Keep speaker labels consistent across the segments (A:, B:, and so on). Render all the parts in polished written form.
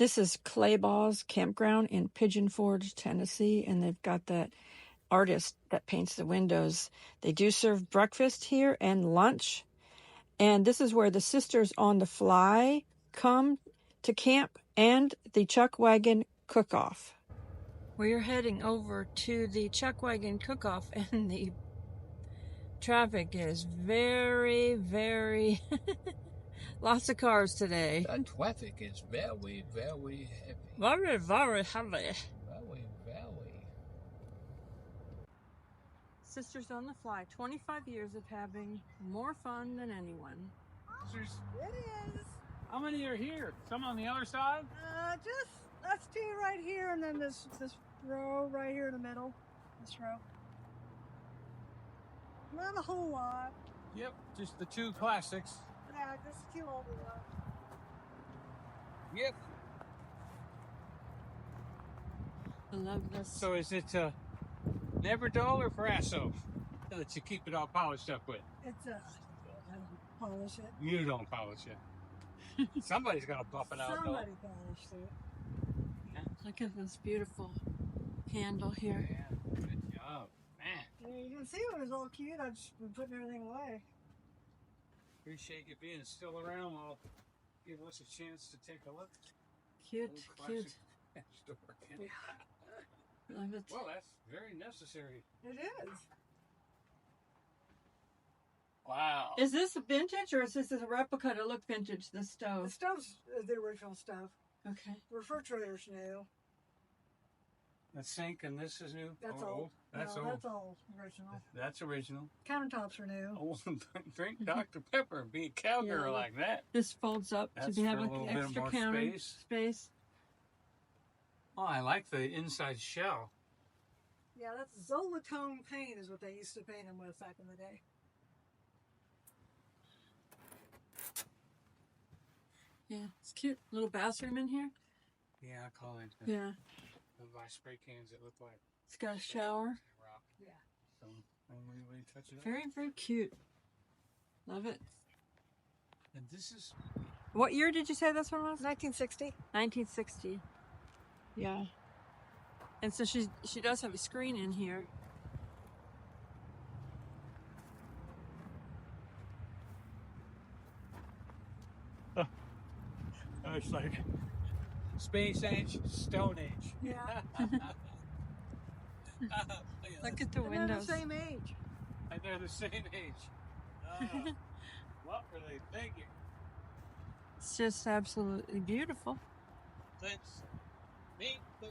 A: This is Clabough's Campground in Pigeon Forge, Tennessee, and they've got that artist that paints the windows. They do serve breakfast here and lunch, and this is where the Sisters on the Fly come to camp and the Chuckwagon Cookoff. We're heading over to the Chuckwagon Cookoff, and the traffic is very, very lots of cars today.
B: The traffic is very, very heavy.
A: Very, very heavy.
B: Very, very.
A: Sisters on the Fly, 25 years of having more fun than anyone.
C: It is.
D: How many are here? Some on the other side?
C: Just us two right here, and then this row right here in the middle. This row. Not a whole lot.
D: Yep, just the two classics.
C: Yeah, just two older ones.
D: Yep.
A: I love this.
D: So is it never dull or Frasso that you keep it all polished up with?
C: It's I don't polish it.
D: You don't polish it. Somebody's got to buff it out.
C: Somebody polished it.
A: Look at this beautiful handle here.
D: Yeah, good job, man.
C: Yeah, you can see it was all cute. I've just been putting everything away.
D: Appreciate you being still around. I'll give us a chance to take a look.
A: Cute,
D: Old
A: cute.
D: classic store.
A: Love it.
D: Well, that's very necessary.
C: It is.
D: Wow.
A: Is this a vintage or is this a replica to look vintage, the stove?
C: The stove's the original stuff.
A: Okay.
C: The refrigerator's new.
D: The sink and this is new?
C: That's
D: Oh,
C: old.
D: That's
C: No,
D: old.
C: That's all original.
D: That's original.
C: Countertops are new.
D: Oh, drink Dr. Pepper and be a cowgirl
A: Yeah.
D: like that.
A: This folds up
D: That's
A: to have
D: for a
A: like
D: little bit
A: extra
D: more
A: counter
D: space. Oh, I like the inside shell.
C: Yeah, that's Zolatone paint is what they used to paint them with back in the day.
A: Yeah, it's cute. Little bathroom in here.
D: Yeah, I call it.
A: Yeah.
D: My spray cans that look like
A: It's got a shower.
D: rock.
C: Yeah.
D: So when we touch it up.
A: Very, very cute. Love it.
D: And this is
A: What year did you say this one was?
C: 1960.
A: 1960. Yeah. And so she does have a screen in here.
D: it's like Space Age, Stone Age.
C: Yeah.
A: Look at the
C: And they're the
A: windows.
C: same age.
D: And they're the same age. What were they thinking?
A: It's just absolutely beautiful.
D: Let's meet the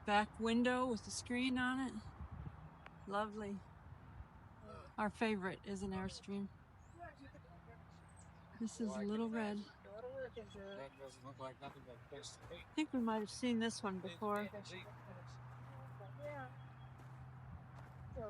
A: Back window with the screen on it. Lovely. Our favorite is an Airstream. This is Little Red.
C: Gotta work into it.
D: That doesn't look like nothing but best to hate.
A: I think we might have seen this one before.
C: Yeah. So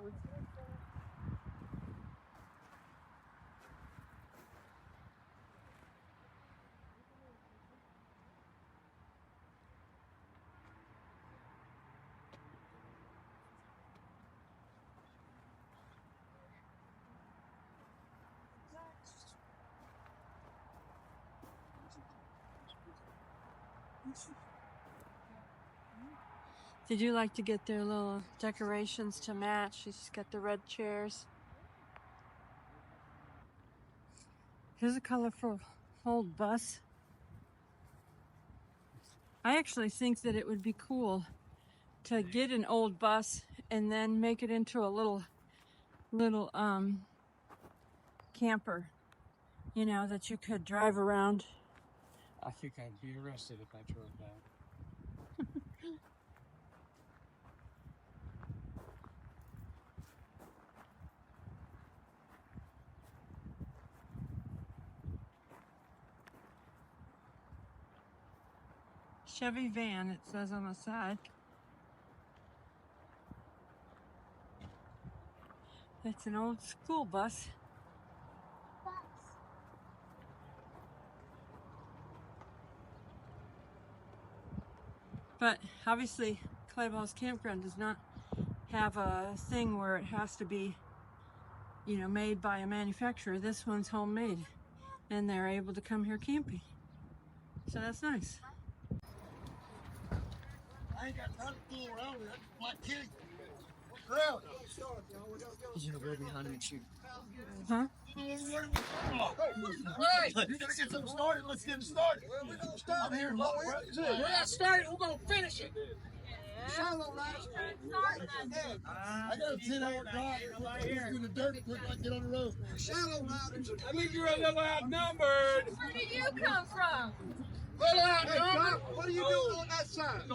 A: Did you like to get their little decorations to match? She's got the red chairs. Here's a colorful old bus. I actually think that it would be cool to get an old bus and then make it into a little camper, you know, that you could drive around.
D: I think I'd be arrested if I drove that.
A: Chevy van, it says on the side. It's an old school bus. But obviously, Clabough's Campground does not have a thing where it has to be, you know, made by a manufacturer. This one's homemade. and they're able to come here camping. So that's nice.
E: I ain't got time to fool around with that black kid. Around.
F: He's gonna go behind him and shoot.
A: Huh?
E: Hey, you gotta get something started. Let's get it started. Well, we're gonna start here. We're not starting. We're gonna finish it. Shallow last. I got a 10-hour drive. I'm in the dirt quick. I get on the road. Shallow louders.
D: I think you're a little outnumbered.
G: Where did you come from?
E: Little outnumbered. What are you doing on that side?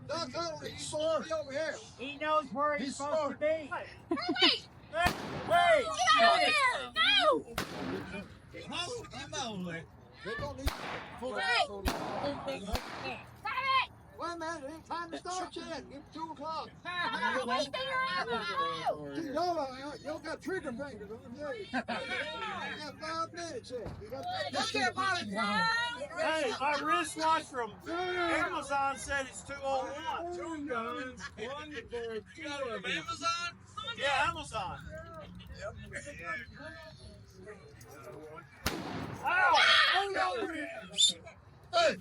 E: Doc, he's supposed to be over here.
C: He knows where he's supposed to be.
G: Wait!
C: Wait!
G: Get out of here! No!
E: Come on, man. They don't need to pull
G: Hey!
E: that.
G: Stop it!
E: Wait a minute, it ain't time to start yet. It's 2 o'clock.
G: Stop wasting your ammo!
E: Y'all got trigger fingers on you. You got 5 minutes yet. You got
G: Don't care about it! No!
C: Hey, my wristwatch from Amazon said it's 2:01.
D: 2 guns, 1 bird, 2 of them. Amazon?
C: Yeah, Amazon. Ow!
E: Hey!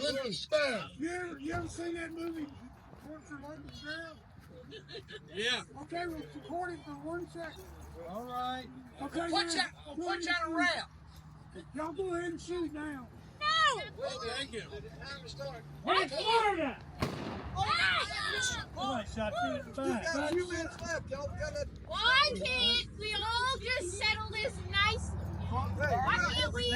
E: Little spam.
C: You ever seen that movie? Ground?
D: Yeah.
C: Okay, we'll record it for 1 second. All right. Okay.
E: Watch out around.
C: Y'all go ahead and shoot now.
G: No!
D: Thank you.
C: Hey, Florida!
G: Ah!
C: Shot you in the
E: You got a few minutes left. Y'all got that.
G: Why can't we all just settle this nicely? Why can't we? I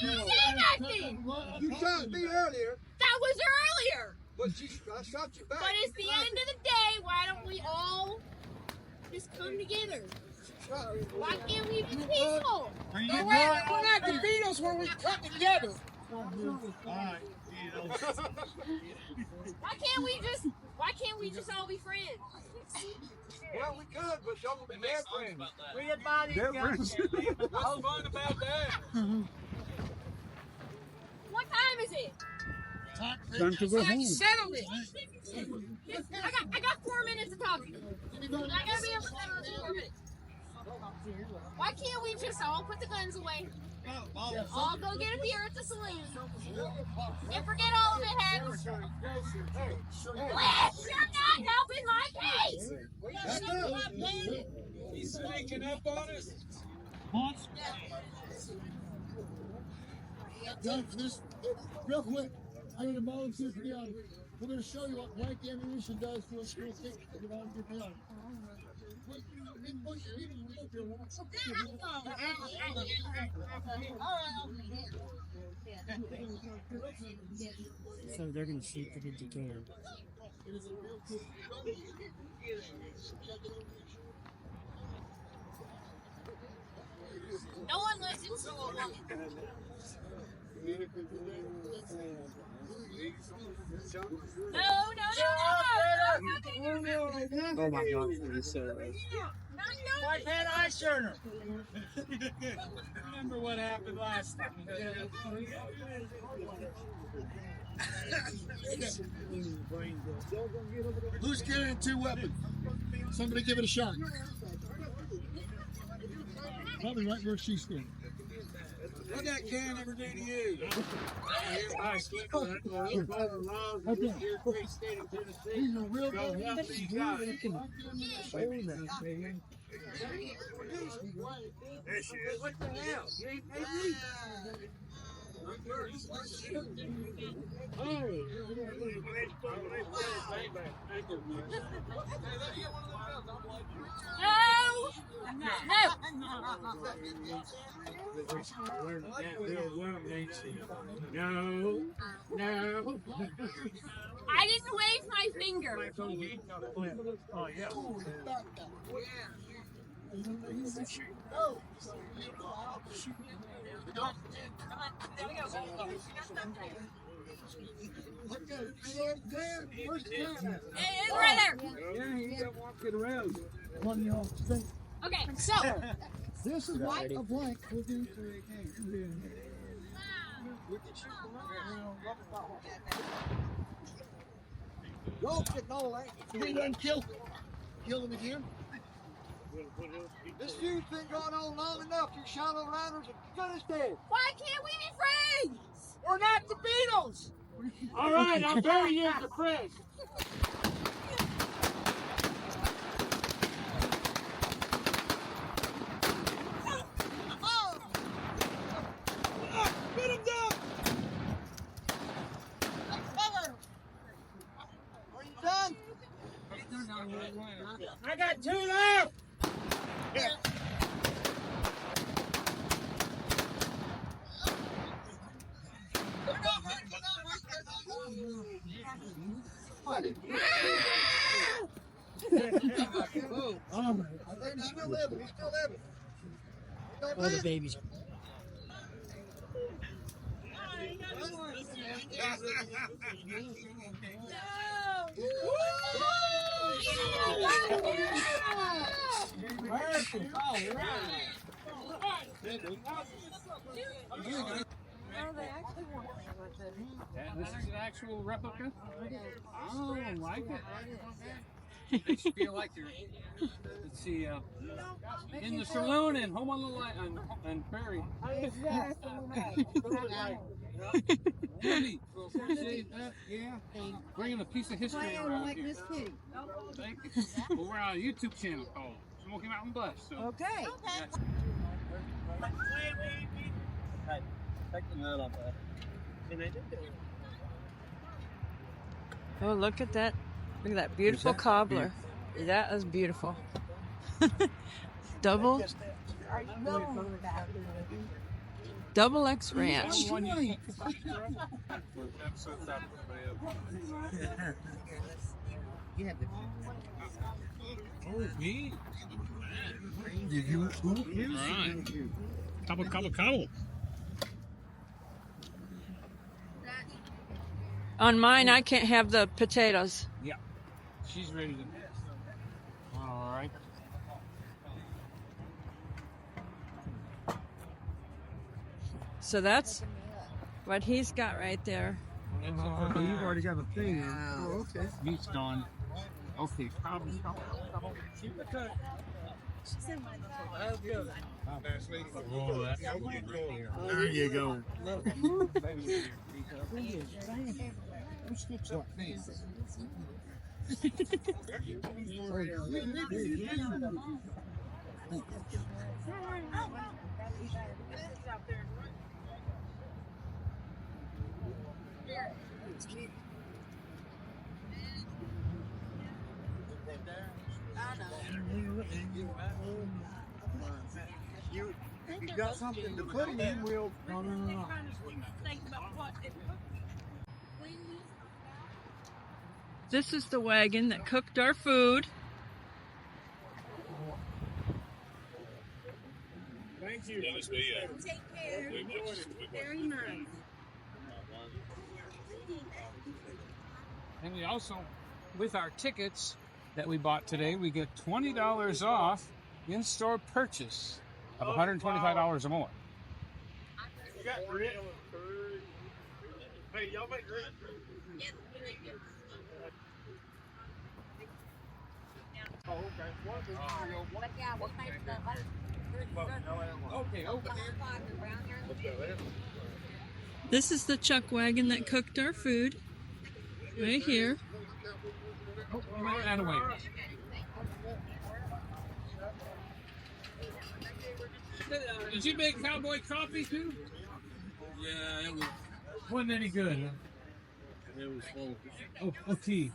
G: didn't say nothing!
E: You shot me earlier,
G: That was earlier!
E: but I shot you back.
G: But it's the end of the day, why don't we all just come together? Why can't we be peaceful?
E: We're not the Beatles when we cut together.
G: Why can't we just all be friends?
E: Well, we could, but y'all will be bad friends.
C: We admire you guys.
D: What's fun about that?
G: What time is it?
E: Time to go home.
G: Settle it. I got 4 minutes to talk to you. I gotta be able to settle this in 4 minutes. Why can't we just all put the guns away? All go get a beer at the saloon. And forget all of it happens. Bless, you're not helping my case.
D: He's sneaking up on us.
E: Done for this real quick. I need a volunteer for the audience. We're going to show you what blank ammunition does to a school kid. Get on, get me on.
F: So they're gonna shoot the good together.
G: No one listens to a woman. No.
F: Oh my god, it's so
C: White hat eye shirter.
D: Remember what happened last time?
E: Who's carrying 2 weapons? Somebody give it a shot. Probably right where she's standing.
D: What that can ever do to you?
E: He's a real
D: Go help these guys. What the hell? You ain't paid me? No.
G: I didn't wave my finger.
C: Oh, yeah.
G: Hey, it's right there. Okay, so
E: This is what a blank will do for a game. Y'all getting all that. We done kill him again. This feud's been going on long enough. You shallow liners are good as dead.
G: Why can't we be friends?
E: We're not the Beatles.
D: All right, I'll bury you as a friend.
E: Get him down. Are you done?
D: I got 2 left.
E: He's still living. He's still living.
F: All the babies.
D: This is an actual replica? Oh, I like it. Makes you feel like you're, let's see, in the saloon and home on the line and Prairie. Really, well, appreciate that. Yeah. Bringing a piece of history around here. Thank you. Well, we're on a YouTube channel called Smoky Mountain Bless. So.
C: Okay.
A: Oh, look at that. Look at that beautiful cobbler. That is beautiful. Double X Ranch.
D: Me? Alright. Cobble.
A: On mine, I can't have the potatoes.
D: Yeah. She's ready to. Alright.
A: So that's what he's got right there.
F: Oh, you've already got a thing. Oh, okay.
D: Meat's done. Okay, cobble.
E: There you go. You got something to put in, we'll. No.
A: This is the wagon that cooked our food.
D: Thank you.
G: Take care. Very nice.
D: And we also, with our tickets that we bought today, we get $20 off in-store purchase of $125 or more.
E: Hey, y'all make great. Oh, okay.
D: Okay.
A: This is the chuck wagon that cooked our food. Right here.
D: Oh, and away. Did you make cowboy coffee too?
B: Yeah, it
D: Wasn't any good.
B: was full.
D: Oh, tea.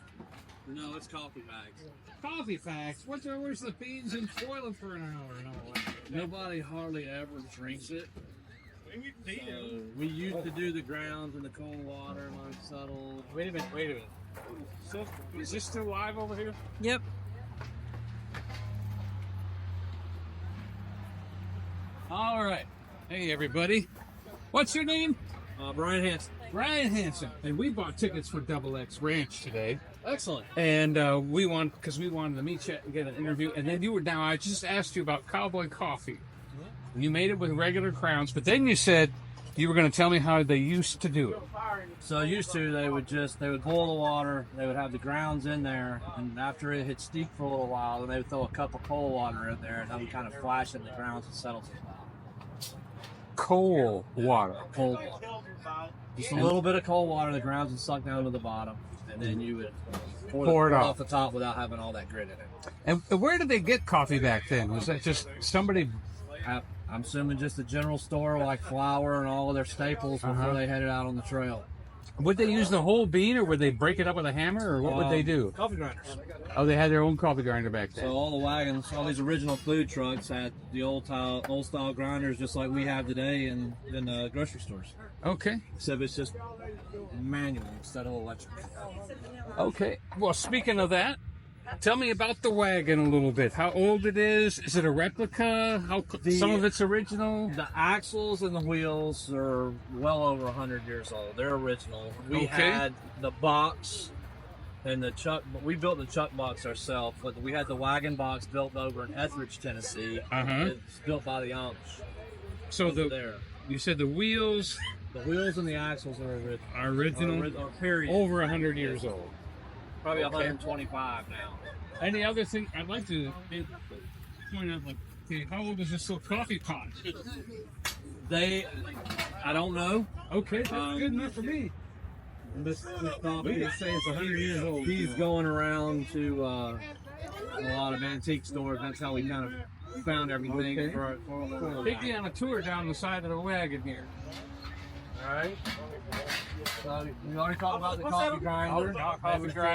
B: No, it's coffee bags.
D: Coffee facts. Where's the beans and boiling for an hour and all that?
B: Nobody hardly ever drinks it. We used to do the grounds and the cold water, like subtle.
D: Wait a minute. Is this still live over here?
A: Yep.
D: All right. Hey, everybody. What's your name?
B: Brian Hanson.
D: Brian Hanson. And we bought tickets for Double X Ranch today.
B: Excellent.
D: And we wanted to meet you and get an interview. And then I just asked you about cowboy coffee. You made it with regular crowns, but then you said You were going to tell me how they used to do it.
B: So used to, they would boil the water, they would have the grounds in there, and after it had steeped for a little while, then they would throw a cup of cold water in there, and that would kind of flash in the grounds and settle it.
D: Cold water.
B: Cold water. Just a little bit of cold water, the grounds would suck down to the bottom, and then you would pour it off the top without having all that grit in it.
D: And where did they get coffee back then? Was that just somebody?
B: I'm assuming just a general store like flour and all of their staples before they headed out on the trail.
D: Would they use the whole bean, or would they break it up with a hammer, or what would they do?
B: Coffee grinders.
D: Oh, they had their own coffee grinder back then.
B: So all the wagons, all these original food trucks had the old style grinders, just like we have today in grocery stores.
D: Okay.
B: Except it's just manual instead of electric.
D: Okay. Well, speaking of that, tell me about the wagon a little bit. How old it is? Is it a replica? Some of it's original?
B: The axles and the wheels are well over 100 years old. They're original. We had the box and the chuck. We built the chuck box ourselves, but we had the wagon box built over in Etheridge, Tennessee. It's built by the Amish.
D: So you said the wheels.
B: The wheels and the axles are
D: original.
B: Are period.
D: Over 100 years old.
B: Probably 125 now.
D: Any other thing I'd like to point out, like, okay, how old is this little coffee pot?
B: I don't know.
D: Okay, that's good enough for me.
B: This coffee,
D: they say it's 100 years old.
B: He's going around to a lot of antique stores. That's how we kind of found everything.
D: Okay. Take me on a tour down the side of the wagon here.
B: All right. So we already talked about the coffee grinder.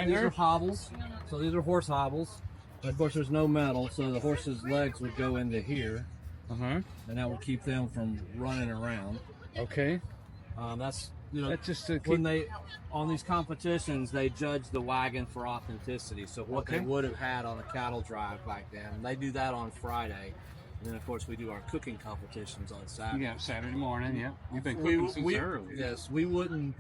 B: These are hobbles. So these are horse hobbles. Of course, there's no metal, so the horse's legs would go into here, and that would keep them from running around.
D: Okay.
B: That's
D: just
B: when they on these competitions they judge the wagon for authenticity. So what they would have had on a cattle drive back then, and they do that on Friday. And then, of course, we do our cooking competitions on Saturday.
D: Yeah, Saturday morning, yeah. You've been cooking since early.
B: Yes, we wouldn't...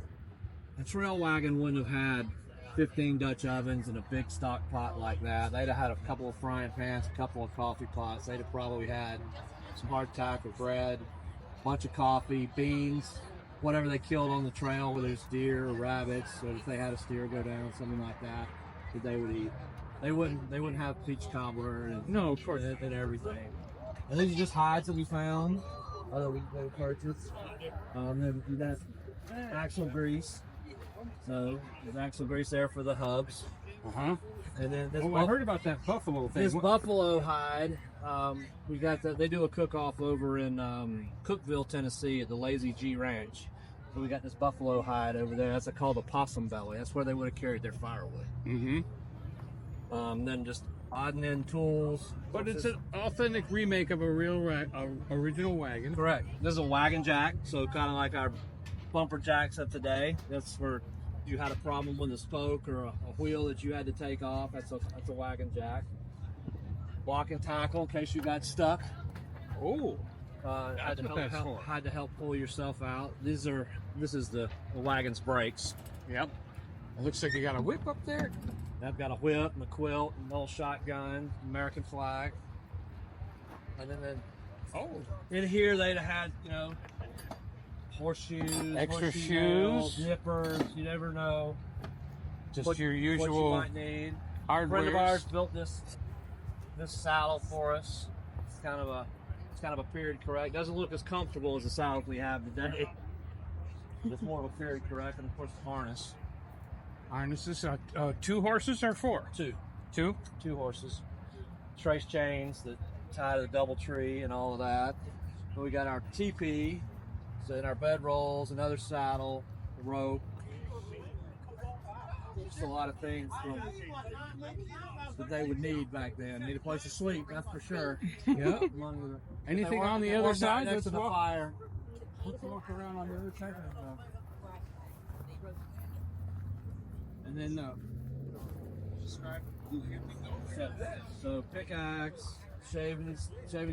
B: A trail wagon wouldn't have had 15 Dutch ovens and a big stock pot like that. They'd have had a couple of frying pans, a couple of coffee pots. They'd have probably had some hardtack or bread, a bunch of coffee, beans, whatever they killed on the trail, whether it's deer or rabbits, or if they had a steer go down, something like that they would eat. They wouldn't have peach cobbler and
D: no, of course,
B: and everything. And these are just hides that we found, that we purchased. Then that's axle grease. So there's axle grease there for the hubs. And then this
D: I heard about that buffalo thing.
B: This buffalo hide, we got that. They do a cook-off over in Cookeville, Tennessee, at the Lazy G Ranch. So we got this buffalo hide over there. That's called a possum belly. That's where they would have carried their firewood. Then just odd and end tools.
D: But it's an authentic remake of a real original wagon.
B: Correct. This is a wagon jack, so kind of like our bumper jacks of today. That's where you had a problem with a spoke or a wheel that you had to take off. That's a wagon jack. Block and tackle in case you got stuck. Had to help pull yourself out. This is the wagon's brakes.
D: Yep. It looks like you got a whip up there.
B: I've got a whip and a quilt, an old shotgun, American flag. And then in here they'd have had, horseshoes,
D: extra
B: shoes,
D: shoes,
B: nippers, you never know.
D: Just your usual
B: what you might need.
D: hardware.
B: A friend of ours built this saddle for us. It's kind of a period correct. Doesn't look as comfortable as the saddle we have today. It's more of a period correct, and of course the harness.
D: Harnesses, 2 horses or 4?
B: 2.
D: 2?
B: 2 horses. Trace chains that tie to the double tree and all of that. But we got our TP, so in our bed rolls, another saddle, a rope. Just a lot of things that they would need back then. Need a place to sleep, that's for sure.
D: Yeah. Anything on the other side?
B: Next to the fire.
F: Let's walk around on the other side.
B: And then so pickaxe, shaving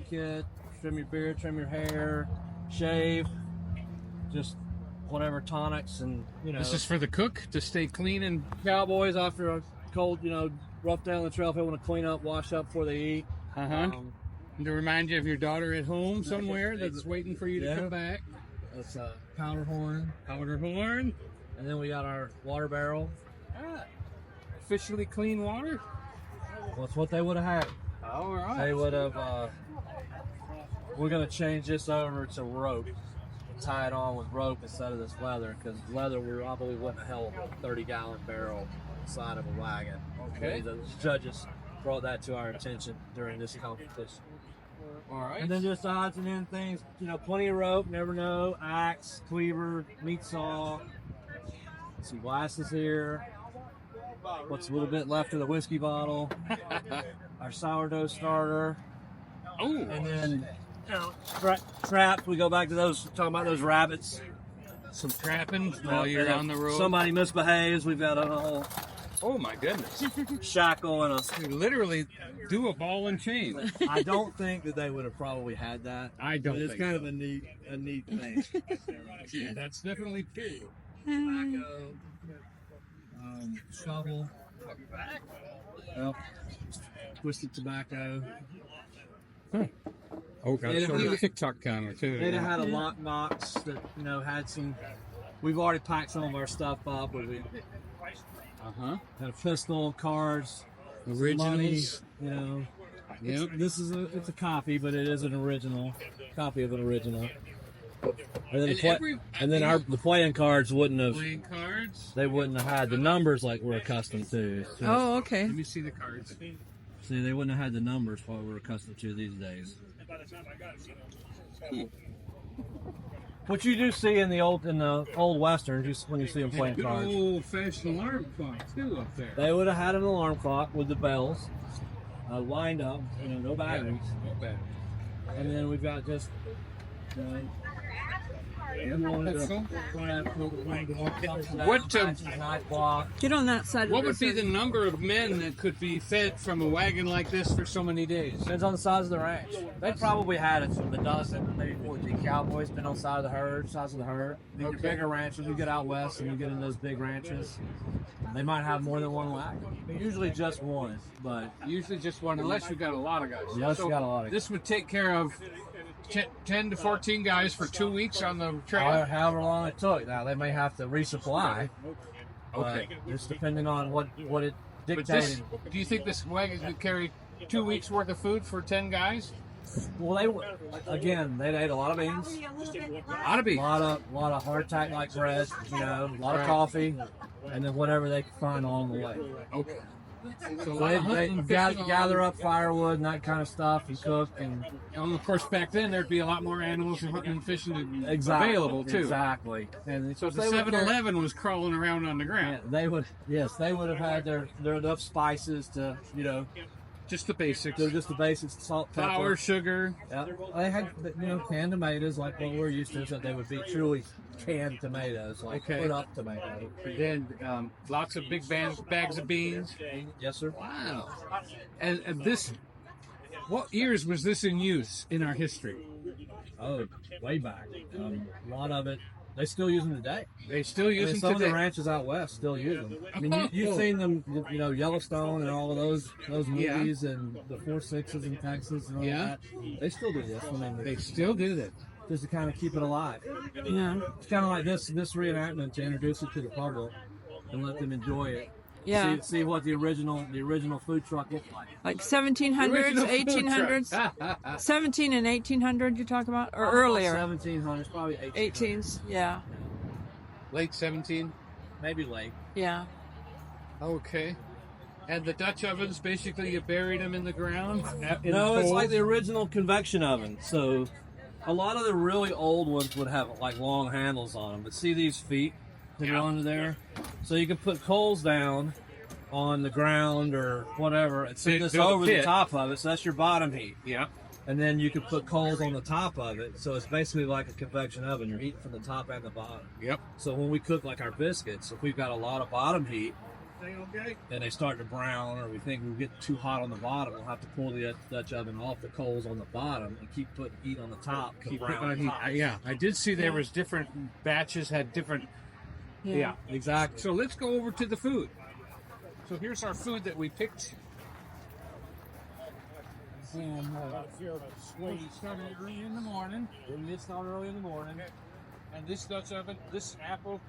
B: kit, trim your beard, trim your hair, shave, just whatever tonics and
D: This is for the cook to stay clean and
B: cowboys after a cold, rough day on the trail. If they want to clean up, wash up before they eat.
D: to remind you of your daughter at home somewhere that's waiting for you to come back.
B: That's a powder horn.
D: Powder horn.
B: And then we got our water barrel.
D: Officially clean water.
B: Well, that's what they would have had.
D: All right.
B: They would have. We're gonna change this over to rope. Tie it on with rope instead of this leather, because leather we probably wouldn't have held a 30-gallon barrel inside of a wagon.
D: Okay.
B: The judges brought that to our attention during this competition.
D: All right.
B: And then just odds and ends things, plenty of rope, never know, axe, cleaver, meat saw, some glasses here. What's a little bit left of the whiskey bottle, our sourdough starter.
D: Oh.
B: And then traps. We go back to those, talking about those rabbits.
D: Some trapping while you're on the road.
B: Somebody misbehaves, we've got a whole
D: Oh my goodness.
B: shackle and
D: You literally do a ball and chain.
B: I don't think that they would have probably had that.
D: I don't
B: But it's
D: think
B: kind
D: so.
B: of a neat thing.
D: Yeah, that's definitely true.
B: Tobacco, shovel, twisted tobacco.
D: Oh, got
B: They'd
D: a
B: have-
D: TikTok counter too.
B: They'd have had a lock box that had some. We've already packed some of our stuff up. We had a pistol, cards,
D: Originals.
B: money.
D: Yep.
B: It's a copy, but it is an original copy of an original. And then, the playing cards wouldn't have.
D: Playing cards.
B: They wouldn't have had the numbers like we're accustomed to. So,
A: Oh, okay.
D: Let me see the cards.
B: see, they wouldn't have had the numbers what we're accustomed to these days. What you do see in the old westerns, just when you see them playing
D: Good
B: cards,
D: old-fashioned alarm clock too up there.
B: they would have had an alarm clock with the bells lined up, no batteries.
D: Not bad.
B: And then we've got just.
A: Get on that side.
D: What
A: of
D: would
A: the
D: be the number of men that could be fed from a wagon like this for so many days?
B: Depends on the size of the ranch. They probably had it from a dozen, maybe 14 cowboys, been on size of the herd. The bigger ranches, you get out west and you get in those big ranches, they might have more than one wagon. Usually just one, but
D: Usually just one, unless you've got a lot of guys.
B: Unless you got a lot of
D: This would take care of 10 to 14 guys for 2 weeks on the trail.
B: however long it took. Now they may have to resupply.
D: Okay.
B: Just depending on what it
D: But
B: dictated.
D: do you think this wagon could carry 2 weeks worth of food for 10 guys?
B: Well, they ate a lot of beans,
D: Ought to be.
B: a lot of hardtack like bread, a lot of coffee, and then whatever they could find along the way.
D: Okay. So
B: So they gather up firewood and that kind of stuff and cook and
D: of course, back then there'd be a lot more animals and hunting and fishing available too.
B: Exactly. And
D: So
B: if
D: the
B: they would
D: 7-Eleven was crawling around on the ground.
B: they would have had their enough spices to
D: Just the basics.
B: just the basics, salt, pepper.
D: Flour, sugar.
B: Yeah. They had canned tomatoes like what we're used to, except they would be truly canned tomatoes, like
D: Okay.
B: put up tomatoes.
D: Then lots of big bags of beans.
B: Yes, sir.
D: Wow. And this, what years was this in use in our history?
B: Oh, way back. A lot of it. They still use them today.
D: They still use
B: Some
D: them
B: of
D: today.
B: the ranches out west still use them. I mean, you've seen them, Yellowstone and all of those
D: Yeah.
B: movies and the 4.6s in Texas and all
D: Yeah.
B: that. They still do this. I mean,
D: They still do that.
B: just to kind of keep it alive.
A: Yeah.
B: It's kind of like this reenactment to introduce it to the public and let them enjoy it.
A: Yeah.
B: See what the original food truck looked like.
A: Like 1700s, 1800s. 17 and 1800 you talk about? Or earlier?
B: 1700s, probably
A: 18s. Yeah.
D: Late 17.
B: maybe late.
A: Yeah.
D: Okay. And the Dutch ovens, basically you buried them in the ground?
B: No, it's like the original convection oven. So a lot of the really old ones would have like long handles on them. But see these feet that are under there? So you can put coals down on the ground or whatever and set this
D: Build a
B: over the
D: pit.
B: top of it. So that's your bottom heat.
D: Yeah.
B: And then you can put coals on the top of it. So it's basically like a convection oven. You're heating from the top and the bottom.
D: Yep.
B: So when we cook like our biscuits, if we've got a lot of bottom heat and they start to brown or we think we'll get too hot on the bottom, we'll have to pull the Dutch oven off the coals on the bottom and keep putting heat on the top to
D: Keep
B: brown
D: putting on
B: the
D: heat.
B: top.
D: Yeah, I did see there was different batches had different. Yeah.
B: Exactly.
D: So let's go over to the food. So here's our food that we picked. And we started early in the morning.
B: It started early in the morning.
D: And this Dutch oven, this apple,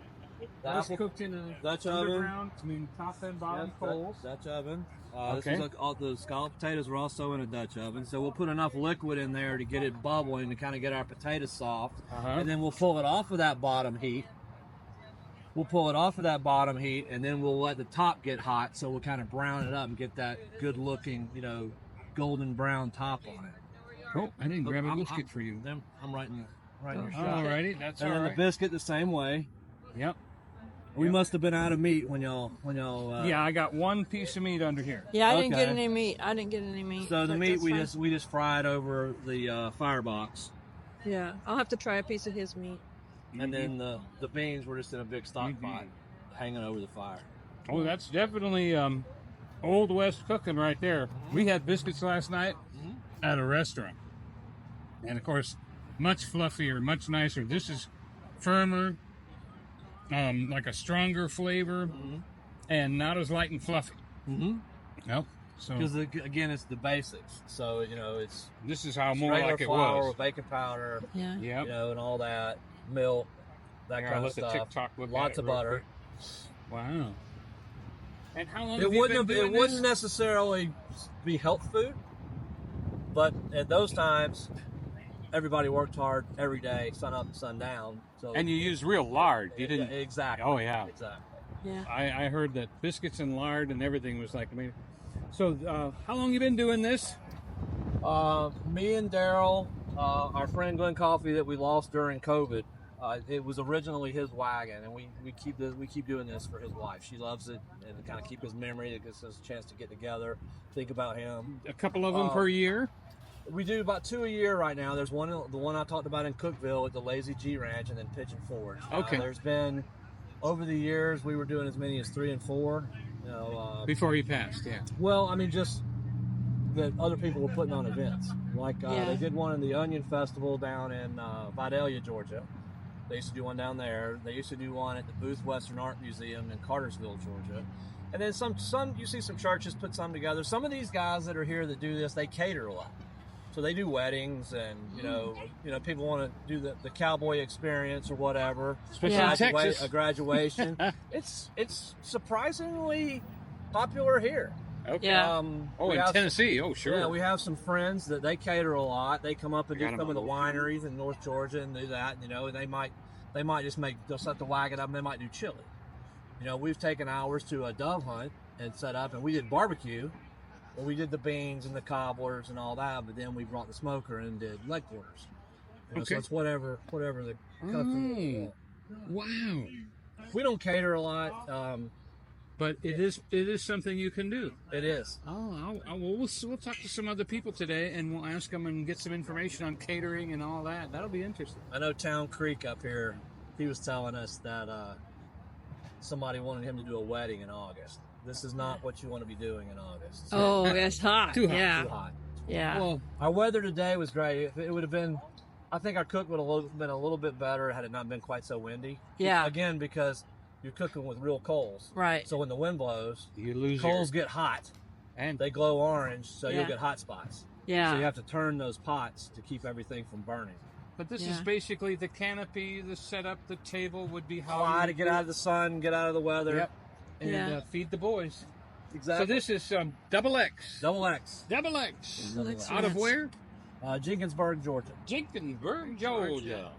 B: The
D: was
B: apple
D: cooked in a
B: Dutch oven.
D: underground, I mean top and bottom coals.
B: Dutch oven.
D: Okay.
B: This is like all the scallop potatoes are also in a Dutch oven, so we'll put enough liquid in there to get it bubbling to kind of get our potatoes soft, and then we'll pull it off of that bottom heat. And then we'll let the top get hot, so we'll kind of brown it up and get that good-looking, golden brown top on it.
D: Oh, I didn't grab a biscuit for you.
B: I'm writing your shot.
D: Alrighty, that's
B: And
D: all
B: then
D: right.
B: the biscuit the same way.
D: Yep.
B: We must have been out of meat when y'all.
D: Yeah, I got one piece of meat under here.
A: Yeah, I didn't get
B: Okay.
A: any meat. I didn't get any meat.
B: So the
A: but
B: meat
A: that's fine.
B: we just fried over the firebox,
A: Yeah, I'll have to try a piece of his meat.
B: and then the beans were just in a big stock pot, hanging over the fire.
D: Oh, that's definitely Old West cooking right there. We had biscuits last night at a restaurant. And, of course, much fluffier, much nicer. This is firmer, like a stronger flavor, and not as light and fluffy.
B: Mm-hmm.
D: Nope. So
B: Because again, it's the basics. So it's
D: this is how more
B: regular
D: like it
B: flour
D: was.
B: with baking powder,
A: Yeah.
D: Yep.
B: and all that milk, that
D: Here,
B: kind
D: I'll
B: of
D: let the
B: stuff.
D: TikTok look at
B: Lots
D: it
B: of
D: real
B: butter.
D: quick. Wow. And how long
B: It
D: have you
B: wouldn't
D: been
B: have,
D: doing
B: it wouldn't
D: this?
B: necessarily be health food, but at those times, everybody worked hard every day, sun up and sun down. So
D: And you use real lard. You didn't.
B: Yeah, exactly.
D: Oh, yeah.
B: Exactly.
A: Yeah.
D: I heard that biscuits and lard and everything was like, So, how long you been doing this?
B: Me and Daryl, our friend Glenn Coffey that we lost during COVID, it was originally his wagon, and we keep doing this for his wife. She loves it, and to kind of keep his memory. It gives us a chance to get together, think about him.
D: A couple of them per year?
B: We do about 2 a year right now. There's one, the one I talked about in Cookville at the Lazy G Ranch, and then Pigeon Forge.
D: Okay.
B: There's been, over the years, we were doing as many as 3 and 4.
D: Before he passed, yeah.
B: Well, I mean, just that other people were putting on events. Like they did one in the Onion Festival down in Vidalia, Georgia. They used to do one down there. They used to do one at the Booth Western Art Museum in Cartersville, Georgia. And then some you see some churches put some together. Some of these guys that are here that do this, they cater a lot. So they do weddings, and people want to do the cowboy experience or whatever.
D: Especially in Texas.
B: A graduation. It's surprisingly popular here.
D: Okay.
A: Yeah.
D: In
B: we have
D: Tennessee. Oh, sure.
B: Yeah, we have some friends that they cater a lot. They come up and do some of the wineries in North Georgia and do that. And they might just they'll set the wagon up and they might do chili. We've taken hours to a dove hunt and set up, and we did barbecue. Well, we did the beans and the cobblers and all that, but then we brought the smoker and did leg quarters. So it's whatever the customer wants.
D: Wow.
B: We don't cater a lot.
D: But it is something you can do.
B: It is.
D: Oh, we'll talk to some other people today, and we'll ask them and get some information on catering and all that. That'll be interesting.
B: I know Town Creek up here, he was telling us that somebody wanted him to do a wedding in August. This is not what you want to be doing in August.
A: Oh, it's hot.
D: Too hot.
A: Yeah.
B: Too hot.
A: Yeah.
D: Well,
B: Our weather today was great. It would have been, I think our cook would have been a little bit better had it not been quite so windy.
A: Yeah.
B: Again, because you're cooking with real coals.
A: Right.
B: So when the wind blows,
D: you lose
B: coals get hot.
D: and
B: They glow orange, so
A: Yeah.
B: you'll get hot spots.
A: Yeah.
B: So you have to turn those pots to keep everything from burning.
D: But this
A: Yeah.
D: is basically the canopy, the setup, the table would be how
B: Fly
D: you
B: to get out of the sun, get out of the weather.
D: Yep. And
A: Yeah.
D: feed the boys.
B: Exactly.
D: So this is double X.
B: Double X.
D: Double X.
B: Double X.
D: Out of where?
B: Jenkinsburg, Georgia.
D: Jenkinsburg, Georgia.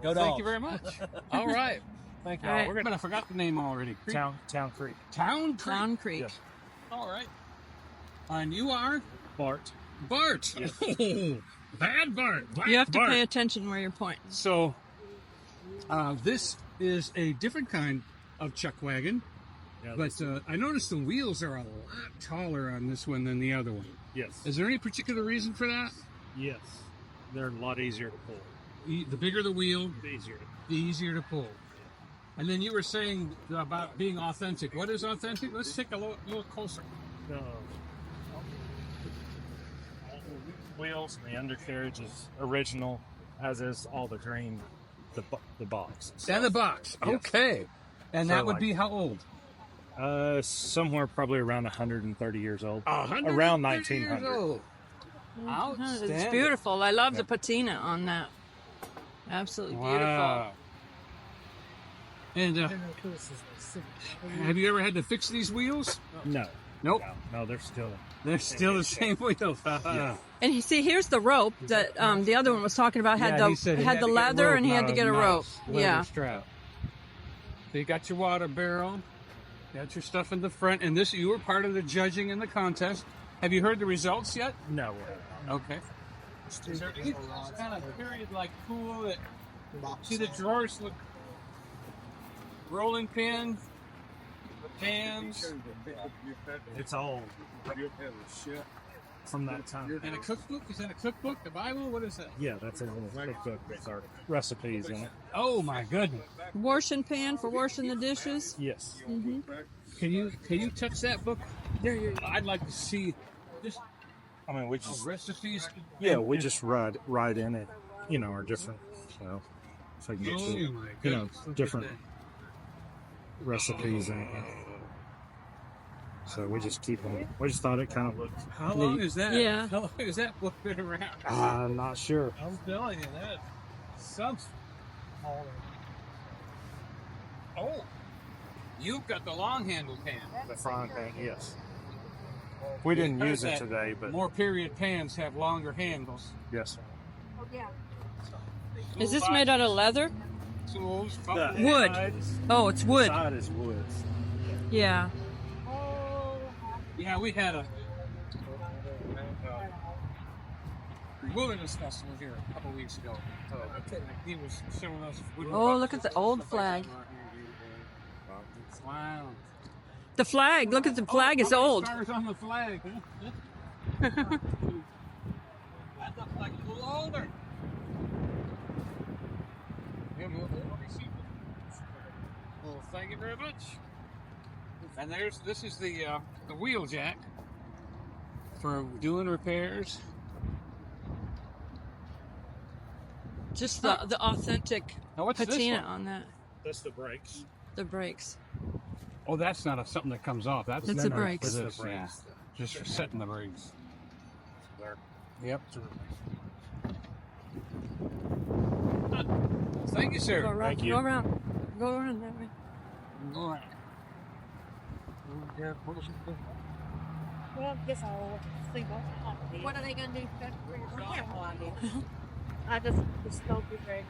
B: Go
D: Thank
B: Dogs.
D: you very much. All right.
B: Thank you.
A: All right.
D: We're gonna. I forgot the name already.
F: Town Creek.
D: Town Creek.
A: Clown Creek.
F: Yes.
D: All right. And you are
F: Bart.
D: Bart. Bad Bart.
A: You have to
D: Bart.
A: pay attention where you're pointing.
D: So, this is a different kind of chuck wagon,
F: Yeah,
D: but I noticed the wheels are a lot taller on this one than the other one.
F: yes.
D: Is there any particular reason for that?
F: Yes. They're a lot easier to pull.
D: The bigger the wheel,
F: Easier to
D: the easier to pull. And then you were saying about being authentic. What is authentic? Let's take a little closer.
F: pull. Wheels and the undercarriage is original, as is all the grain, the box.
D: And the box.
F: Yes.
D: Okay. And
F: So,
D: that would
F: like-
D: be how old?
F: Somewhere probably around 130 years old.
D: 130
F: Around
D: years
F: 1900.
D: old.
A: It's
D: Outstanding.
A: beautiful. I love the patina on that. Absolutely
D: Wow. And have you ever had to fix these wheels?
F: No.
D: Nope.
F: No, they're still.
D: They're still the same wheels.
F: Yeah.
A: And you see, here's the rope that the other one was talking about. Had
D: Yeah, he said he
A: had
D: had
A: the
D: to get a
A: leather,
D: rope,
A: and he had to get a
D: not
A: rope.
D: leather
A: Yeah.
D: strap. So you got your water barrel. You got your stuff in the front, and this you were part of the judging in the contest. Have you heard the results yet?
F: No.
D: Okay. Is there any kind of period like cool that see the drawers look rolling pin, the pans,
F: It's all from that time.
D: and a cookbook? Is that a cookbook? The Bible? What is that?
F: Yeah, that's a little cookbook with our recipes in it.
D: Oh my goodness!
A: Washing pan for washing the dishes.
F: Yes.
D: Can you touch that book? I'd like to see just
F: I mean, we just
D: recipes.
F: we just write in it, our different so you get
D: Oh
F: to,
D: my goodness! Look at
F: different
D: that.
F: recipes and so we just keep them. We just thought it kind of looked.
D: How long is that?
A: Yeah.
D: How long has that book been around?
F: I'm not sure.
D: I'm telling you that. Something. Oh, you've got the long handle pan.
F: The frying pan, yes. We didn't
D: Heard
F: use it
D: that
F: today, but
D: more period pans have longer handles.
F: yes, sir.
C: Oh, yeah.
A: Is this made out of leather?
D: Tools,
A: Wood. Oh, it's wood.
F: Side is wood.
A: Yeah.
D: Yeah, we had a wilderness festival here a couple weeks ago. So he was showing us.
A: Oh, look at the old flag.
D: Wow.
A: The flag. Look at the flag. It's old.
D: Stars on the flag. Huh? That looks like a little older. Well, thank you very much. And this is the wheel jack for doing repairs.
A: Just the authentic
D: Now what's this
A: patina
D: one?
A: on that.
F: That's the brakes.
A: The brakes.
D: Oh, that's not something that comes off. That's
A: That's the brakes.
D: for
F: That's
D: this,
F: the
D: yeah.
F: brakes.
D: Just for setting the brakes.
F: There.
D: Yep. Thank you, sir.
A: Go around.
F: Thank you.
A: Go around. Go around that way.
D: All right.
C: Well, I guess I'll see what are they going to do? We have no idea. I just don't be very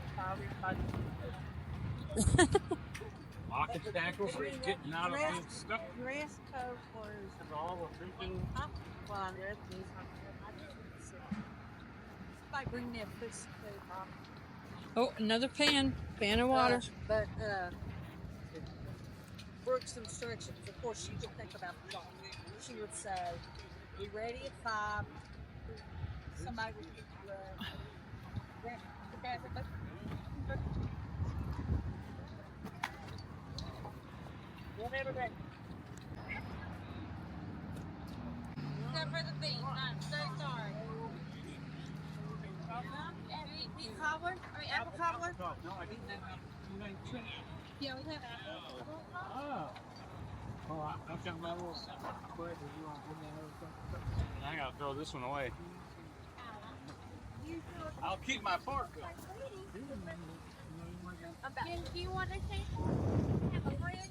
D: Lock and tackle for getting out of being stuck.
C: Dress code was fun. Like bring them fish food.
A: Oh, another pan. Pan of water.
C: But Brooke's instructions, of course, she could think about the clock. She would say, "Be ready at 5." Somebody would get you whatever that.
G: Except for the beef. I'm so sorry. Beef cobbler? I mean, apple cobbler?
D: No, I didn't have
G: Yeah, we have apple.
D: Oh. Oh, I've got my little quick. I gotta throw this one away. I'll keep my fork.
G: Do you want to take a bread?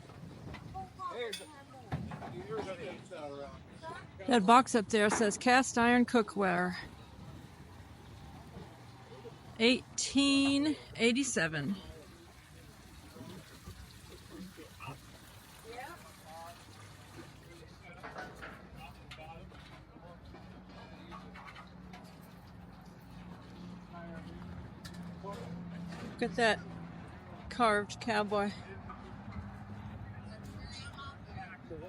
A: That box up there says cast iron cookware. 1887. Look at that carved cowboy.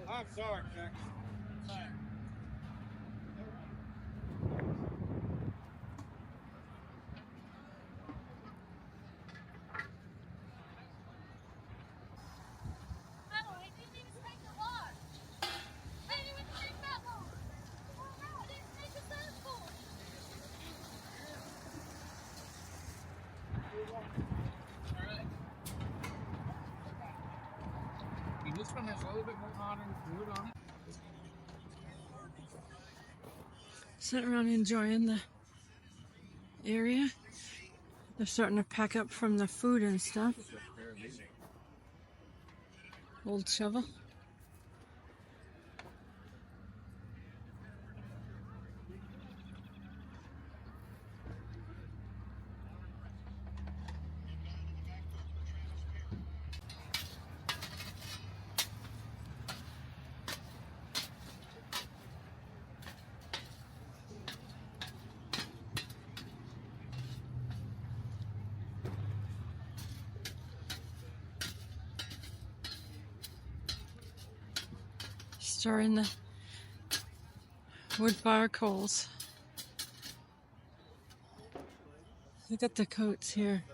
D: I'm sorry, Jack. This one has a little bit more modern wood on it.
A: Sitting around enjoying the area. They're starting to pack up from the food and stuff. Old shovel. Stirring the wood fire coals. Look at the coats here.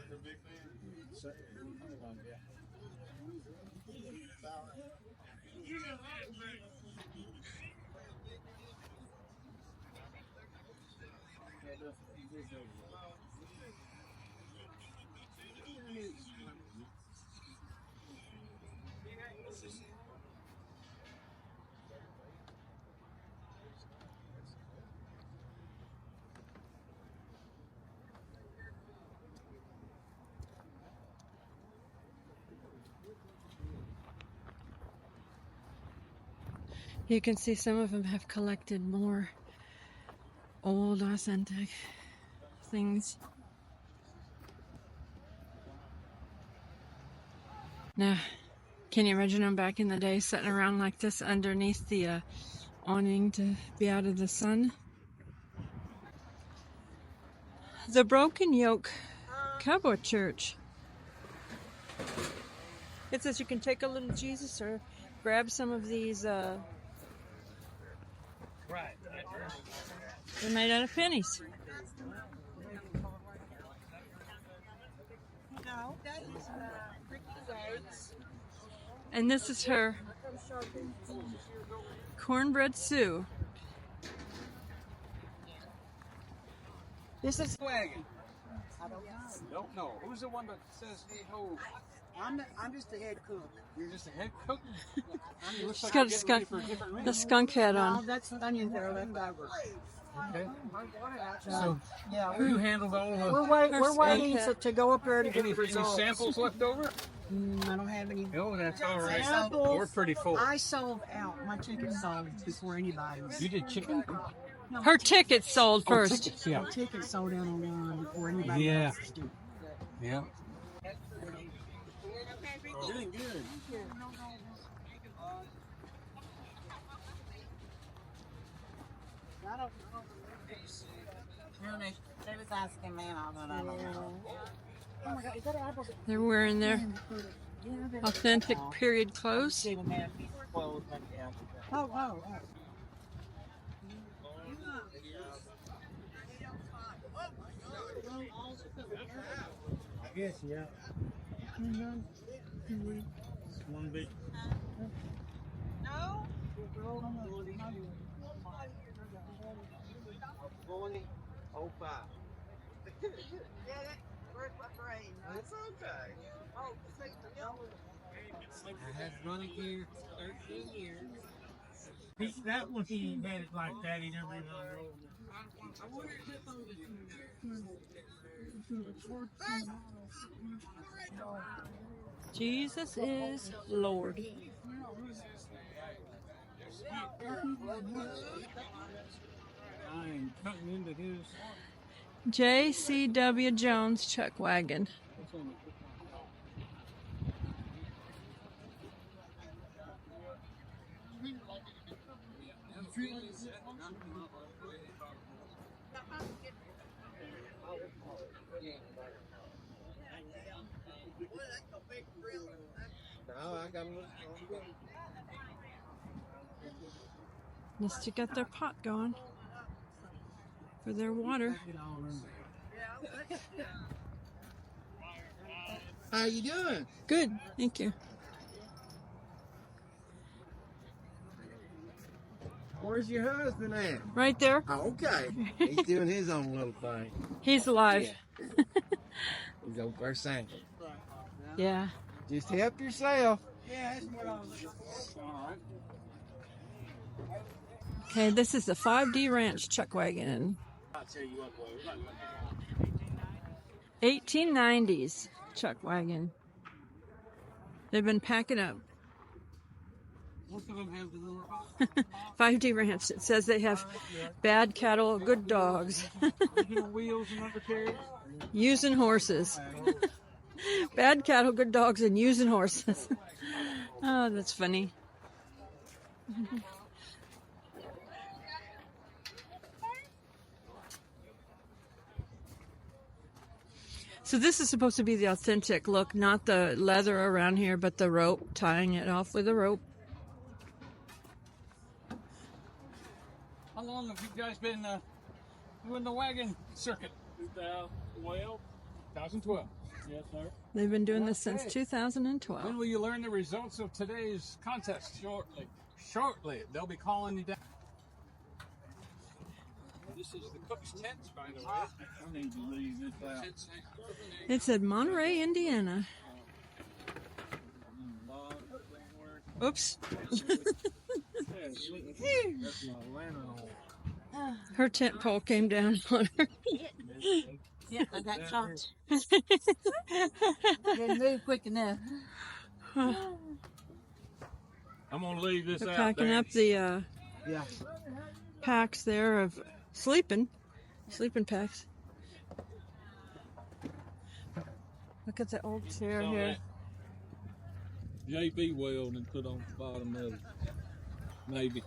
A: You can see some of them have collected more old, authentic things. Now, can you imagine them back in the day sitting around like this underneath the awning to be out of the sun? The Broken Yoke Cowboy Church. It says you can take a little Jesus or grab some of these. They're made out of pennies. And this is her cornbread Sue. This is
D: Wagon. I don't know. Who's the one that says, hey ho?
H: I'm just the head cook.
D: You're just a head cook?
A: She's got the skunk head
H: No,
A: on.
H: that's onions that are left over.
D: Okay.
H: So, yeah,
D: Who handled all the...
H: we're waiting to go up there to get
D: Any
H: the results.
D: samples left over?
H: I don't have any.
D: Oh, that's all right.
H: Samples.
D: We're pretty full.
H: I sold out. My chicken sold before anybody.
D: You did chicken?
H: No,
A: Her ticket sold first.
D: Tickets, yeah.
H: my chicken sold out online before anybody
D: Yeah.
H: else did.
D: Yeah.
H: Doing good. They was asking me, and I don't know. Oh my God, is that an apple?
A: They're wearing their authentic period clothes.
H: Oh, oh.
E: I guess, yeah. One big.
C: No? Where's my brain? That's okay. Oh,
E: I had running here 13 years. That one, he had it like that. He never even unrolled it.
A: Jesus is Lord.
D: I'm cutting into his...
A: J.C.W. Jones Chuckwagon. Must have got their pot going for their water.
E: How you doing?
A: Good, thank you.
E: Where's your husband at?
A: Right there.
E: Oh, okay. He's doing his own little thing.
A: He's alive.
E: He's over there singing.
A: Yeah.
E: Just help yourself.
H: Yeah, that's what I was.
A: Okay, this is the 5D Ranch Chuckwagon. 1890s chuck wagon. They've been packing up.
D: Most of them have the little
A: 5D Ranch. It says they have bad cattle, good dogs.
D: original wheels and undercarriage.
A: Using horses. Bad cattle, good dogs, and using horses. Oh, that's funny. So this is supposed to be the authentic look, not the leather around here, but the rope, tying it off with a rope.
D: How long have you guys been doing the wagon circuit? 2012. Yes, sir.
A: They've been doing this since 2012.
D: When will you learn the results of today's contest? Shortly. Shortly. They'll be calling you down. This is the cook's tent, by the way. I need to leave this out.
A: It said Monterey, Indiana. Oops. Her tent pole came down on her.
H: Yeah, I got shot. Didn't move quick enough.
D: I'm gonna leave this
A: They're
D: out.
A: packing up the packs there of sleeping packs. Look at the old chair here.
D: JB weld and put on the bottom of it. Maybe.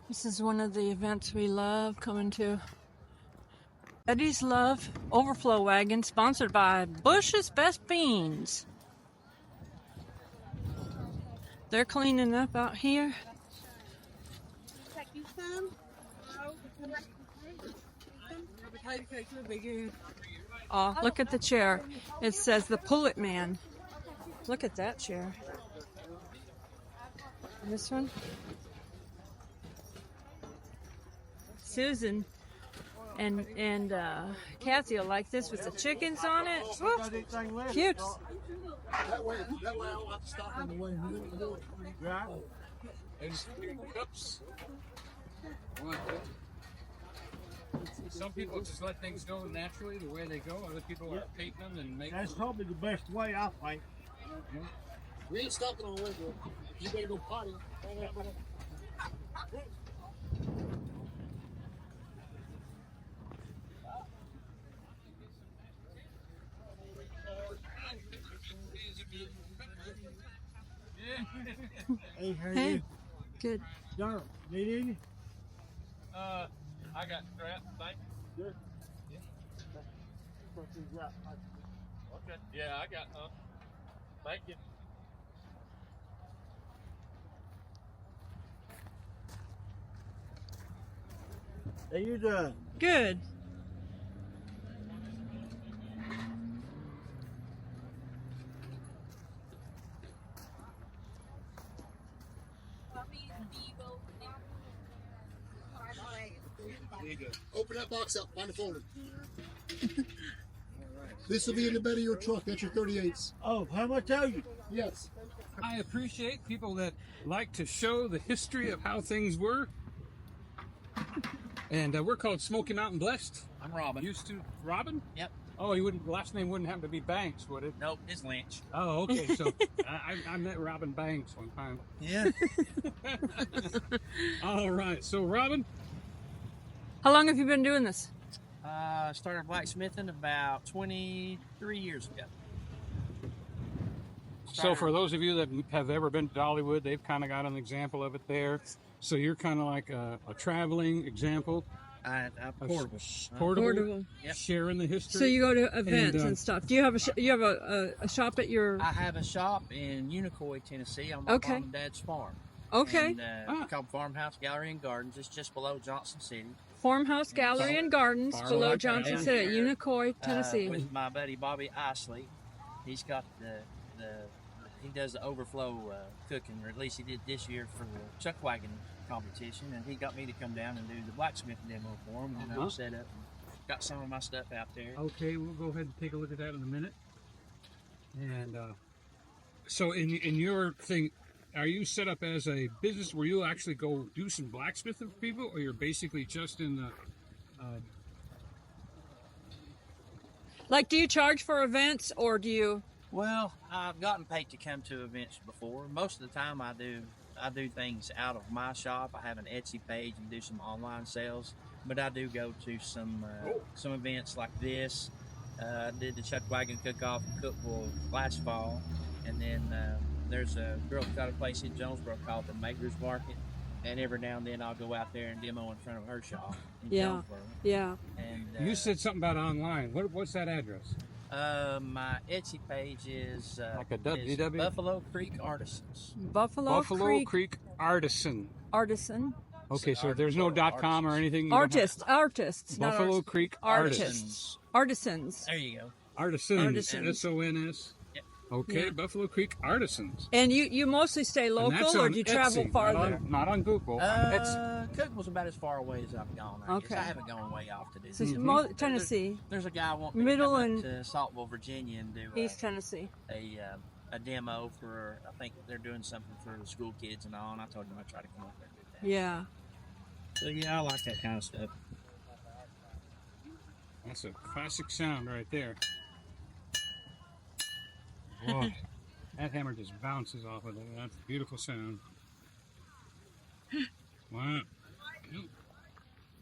A: This is one of the events we love coming to. Eddie's Love Overflow Wagon, sponsored by Bush's Best Beans. They're cleaning up out here. Oh, look at the chair. It says the Pullet Man. Look at that chair. And this one? Susan and Kathy will like this with the chickens on it. Whoop. Cute.
E: That way I don't have to stop in the way.
D: Cups. Some people just let things go naturally the way they go. Other people are painting them and making them.
E: That's probably the best way, I think. We ain't stopping on the way, bro. You better go potty. Hey, how are
A: Hey,
E: you?
A: good.
E: Darn, need any?
D: I got crap. Thank you.
E: Good.
D: Okay. Yeah, I got thank you.
E: How you doing?
A: Good.
E: Open that box up, find the folder. This will be in the bed of your truck. That's your 38s.
I: Oh, how much are you?
E: Yes.
D: I appreciate people that like to show the history of how things were. And we're called Smoky Mountain Blessed.
J: I'm Robin.
D: Used to Robin?
J: Yep.
D: Oh, you wouldn't. Last name wouldn't happen to be Banks, would it?
J: Nope, it's Lynch.
D: Oh, okay. So I met Robin Banks one time.
J: Yeah.
D: All right. So Robin,
A: How long have you been doing this?
J: Started blacksmithing about 23 years ago.
D: so for those of you that have ever been to Dollywood, they've kind of got an example of it there. So you're kind of like a traveling example.
J: I'm portable.
A: Portable.
J: Yep.
D: Sharing the history.
A: So you go to events and stuff. Do you have a shop at your?
J: I have a shop in Unicoi, Tennessee, on my
A: Okay.
J: mom and dad's farm.
A: Okay.
J: And, called Farmhouse Gallery and Gardens. It's just below Johnson City.
A: Farmhouse Gallery and Gardens below Johnson City, Unicoi, Tennessee.
J: With my buddy Bobby Isley. He's got he does the overflow cooking, or at least he did this year for the chuckwagon competition, and he got me to come down and do the blacksmithing demo for him, and I set up and got some of my stuff out there.
D: Okay, we'll go ahead and take a look at that in a minute. And so in your thing, are you set up as a business where you actually go do some blacksmithing for people, or you're basically just in the
A: Like, do you charge for events, or do you?
J: Well, I've gotten paid to come to events before. Most of the time, I do things out of my shop. I have an Etsy page and do some online sales. But I do go to some events like this. I did the Chuckwagon Cookoff in Cookville last fall, and then there's a girl got a place in Jonesboro called the Maker's Market, and every now and then I'll go out there and demo in front of her shop in Jonesboro.
A: Yeah.
J: And
D: You said something about online. What's that address?
J: my Etsy page is
D: Like a
J: is
D: www?
J: Buffalo Creek Artisans.
A: Buffalo
D: Creek Artisan.
A: Artisan.
D: Okay, so there's no .com or anything? You don't
A: Artists, not
D: Buffalo
A: artists.
D: Creek
A: Artists. Artisans.
J: There you go.
D: Artisans.
A: Artisans.
D: S-O-N-S.
J: Yep.
D: Okay,
A: Yeah.
D: Buffalo Creek Artisans.
A: And you mostly stay
D: And that's
A: local, or
D: on
A: do you travel
D: Etsy,
A: farther?
D: Not on Google. on Etsy.
J: Cookville's about as far away as I've gone. I guess.
A: Okay.
J: I haven't gone way off to do
A: So
J: this.
A: Tennessee,
J: There's a guy wanting me
A: Middle
J: to come
A: and-
J: up to Saltville, Virginia, and do
A: East Tennessee.
J: a demo for. I think they're doing something for the school kids and all. And I told him I'd try to come up there and do that.
A: Yeah.
J: So yeah, I like that kind of stuff.
D: That's a classic sound right there. Whoa. That hammer just bounces off of it. That's a beautiful sound. Wow.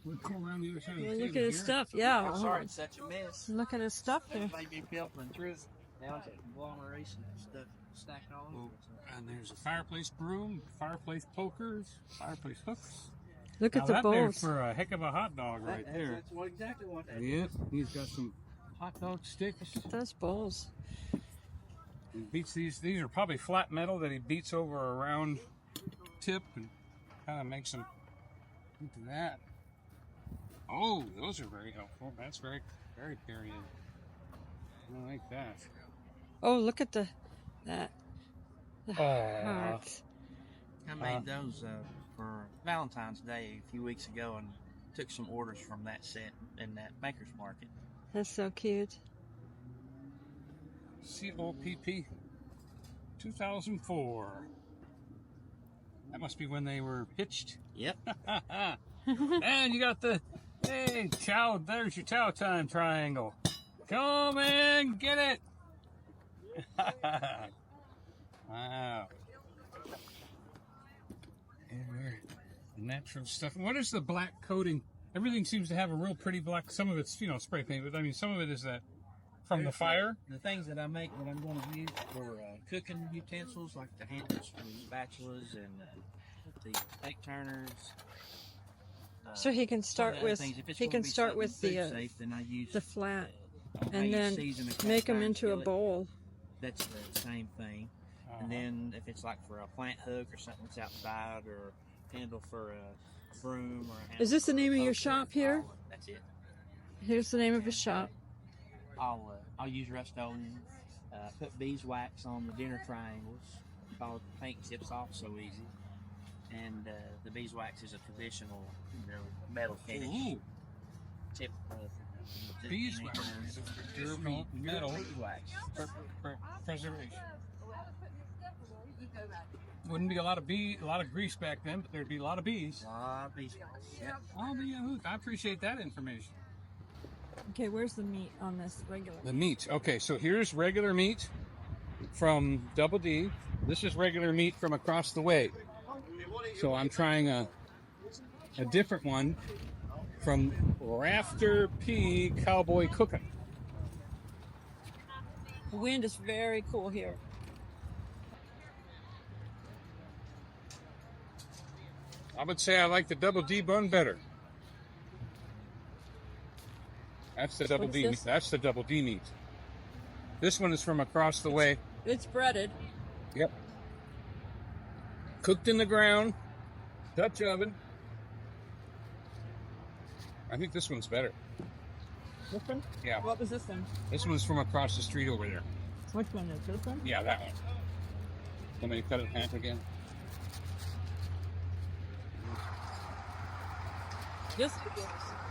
D: We'll go around the other side of the
A: Well, look
D: table
A: at his
D: here.
A: stuff. Yeah.
J: I'm sorry, it's such a mess.
A: Look at his stuff there.
J: Maybe filtering through. Now it's a conglomeration of stuff stacked all over.
D: And there's a fireplace broom, fireplace pokers, fireplace hooks.
A: Look
D: Now
A: at the
D: that there's
A: bowls.
D: for a heck of a hot dog right there.
J: That's exactly what that is.
D: Yep, he's got some hot dog sticks.
A: Those bowls.
D: He beats these are probably flat metal that he beats over a round tip and kind of makes them into that. Oh, those are very helpful. That's very, very period. I like that.
A: Oh, look at the
D: Aw.
A: heart.
J: I made those for Valentine's Day a few weeks ago and took some orders from that set in that Maker's Market.
A: That's so cute.
D: COPP 2004. That must be when they were pitched.
J: Yep.
D: And you got the, hey, chow, there's your chow time triangle. Come and get it. Wow. The natural stuff. What is the black coating? Everything seems to have a real pretty black, some of it's, spray paint, but I mean, some of it is that from the fire.
J: The things that I make that I'm going to use for cooking utensils, like the handles for spatulas and the steak turners.
A: So he can start
J: some of the
A: with
J: things. If it's
A: he
J: gonna
A: can
J: be
A: start
J: something
A: with
J: food
A: the
J: safe, then I use
A: flat,
J: I
A: and
J: use
A: then
J: seasoned and
A: make them
J: cast iron
A: into a
J: skillet.
A: bowl.
J: That's the same thing. And then if it's like for a plant hook or something that's outside, or handle for a broom or a handle
A: Is this the
J: for a
A: name of your
J: poker,
A: shop here?
J: That's it.
A: Here's the name of his shop.
J: I'll use Rust-Oleum, put beeswax on the dinner triangles, called paint tips off so easy. And the beeswax is a traditional metal finish.
D: Ooh.
J: Tip
D: Beeswax is a durable metal
J: beeswax.
D: preservation. Wouldn't be a lot of grease back then, but there'd be a lot of bees.
J: Beeswax. Yeah.
D: I appreciate that information.
A: Okay, where's the meat on this regular?
D: The meat. Okay, so here's regular meat from Double D. This is regular meat from across the way. So I'm trying a different one from Rafter P Cowboy Cookoff.
A: The wind is very cool here.
D: I would say I like the Double D bun better. That's the Double
A: What's
D: D.
A: this?
D: That's the Double D meat. This one is from across the way.
A: It's breaded.
D: Yep. Cooked in the ground, Dutch oven. I think this one's better.
A: This one?
D: Yeah.
A: What was this one?
D: This one's from across the street over there.
A: Which one is this one?
D: Yeah, that one. Let me cut it in half again.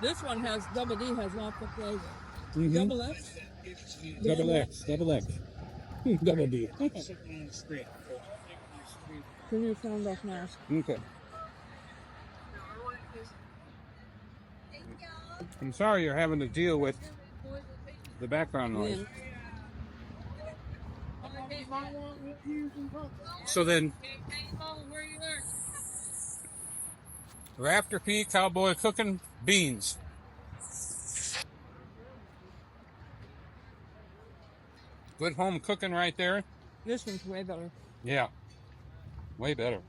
A: This one has Double D has lots of flavor.
D: Mm-hmm.
A: Double X.
D: Double X. Double X. Double D.
A: Turn your sound off now.
D: Okay. I'm sorry you're having to deal with the background noise. So then, we're after P, cowboy cooking beans. Good home cooking right there.
A: This one's way better.
D: Yeah, way better.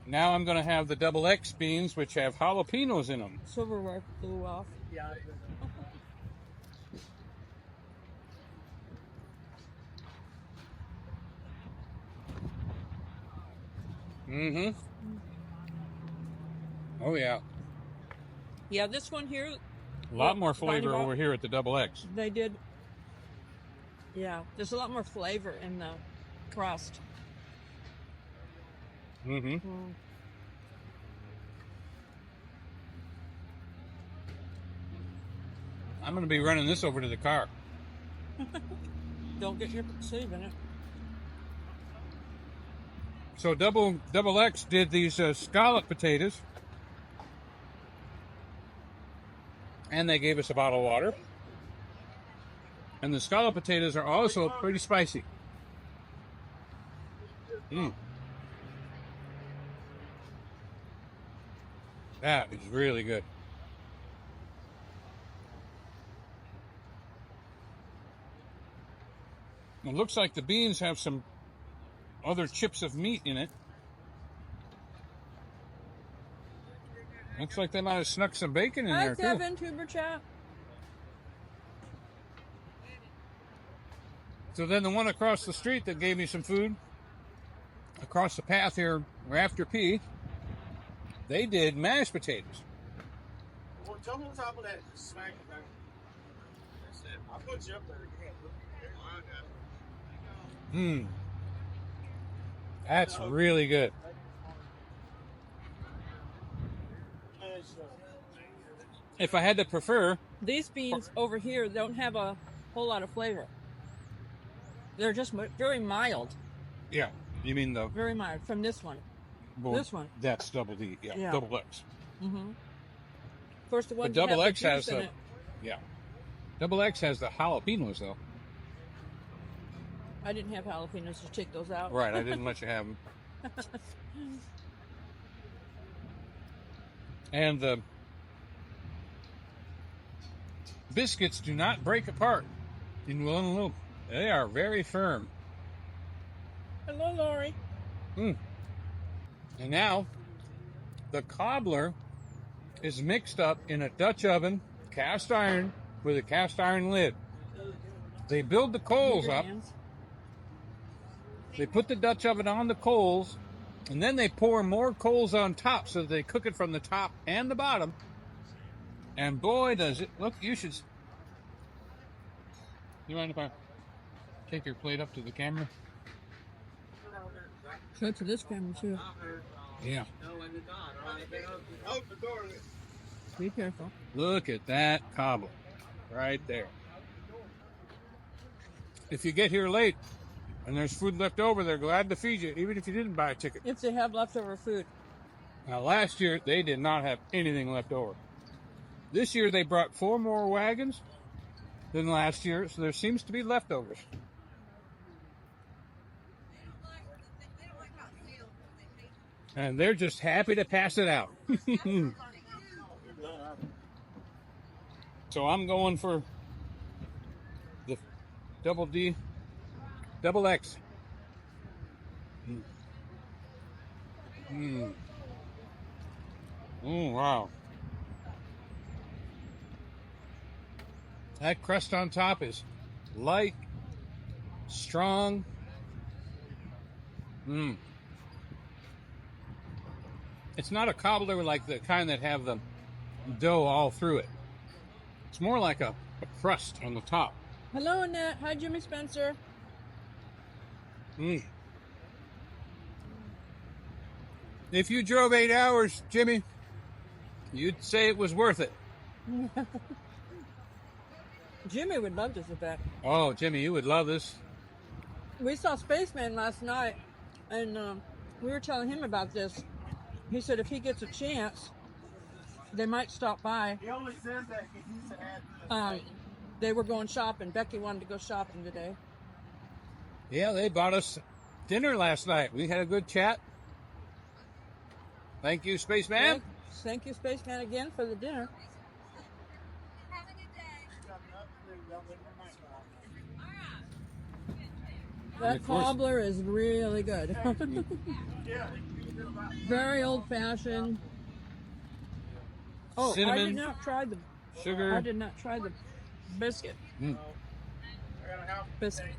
D: Now I'm going to have the double X beans, which have jalapenos in them.
A: Silverware flew off.
D: Mm-hmm. Oh, yeah.
A: Yeah, this one here.
D: A lot more flavor over here at the double X.
A: They did. Yeah, there's a lot more flavor in the crust.
D: Mm-hmm. I'm going to be running this over to the car.
A: Don't get your sleeve in it.
D: So double X did these scallop potatoes. And they gave us a bottle of water. And the scallop potatoes are also pretty spicy. That is really good. It looks like the beans have some other chips of meat in it. Looks like they might have snuck some bacon in
A: Hi,
D: there,
A: Kevin, Tuber Chat.
D: So then the one across the street that gave me some food, across the path here, or after P, they did mashed potatoes.
E: Well, jump on top of that. Smack it back. That's it. I'll put you up there again.
D: That's really good. If I had to prefer,
A: These beans over here don't have a whole lot of flavor. They're just very mild.
D: yeah, you mean the
A: Very mild from this one. This one.
D: That's double D,
A: Yeah.
D: double X.
A: Mm-hmm. Of course, the one
D: But double X has
A: in
D: the
A: it.
D: double X has the jalapenos though.
A: I didn't have jalapenos to take those out.
D: Right, I didn't let you have them. And the biscuits do not break apart in one loop. They are very firm.
A: Hello, Lori.
D: And now the cobbler is mixed up in a Dutch oven, cast iron, with a cast iron lid. They build the coals up. They put the Dutch oven on the coals, and then they pour more coals on top so that they cook it from the top and the bottom. And boy, does it look! You should. You mind if I take your plate up to the camera?
A: Show it to this camera too.
D: Yeah.
A: Be careful.
D: Look at that cobbler right there. If you get here late and there's food left over, they're glad to feed you, even if you didn't buy a ticket.
A: If they have leftover food.
D: Now, last year, they did not have anything left over. This year, they brought 4 more wagons than last year, so there seems to be leftovers. And they're just happy to pass it out. So I'm going for the double D, double X. Oh, wow. That crust on top is light, strong. It's not a cobbler like the kind that have the dough all through it. It's more like a crust on the top.
A: Hello, Annette. Hi, Jimmy Spencer.
D: If you drove 8 hours, Jimmy, you'd say it was worth it.
A: Jimmy would love this event.
D: Oh, Jimmy, you would love this.
A: We saw Spaceman last night, and we were telling him about this. He said if he gets a chance, they might stop by.
E: He only says that because he's to add to the
A: They were going shopping. Becky wanted to go shopping today.
D: Yeah, they bought us dinner last night. We had a good chat. Thank you, Spaceman.
A: Thank you, Spaceman, again for the dinner. That cobbler is really good. Very old-fashioned. Oh,
D: Cinnamon,
A: I did not try the
D: sugar.
A: I did not try the biscuit. Biscuit.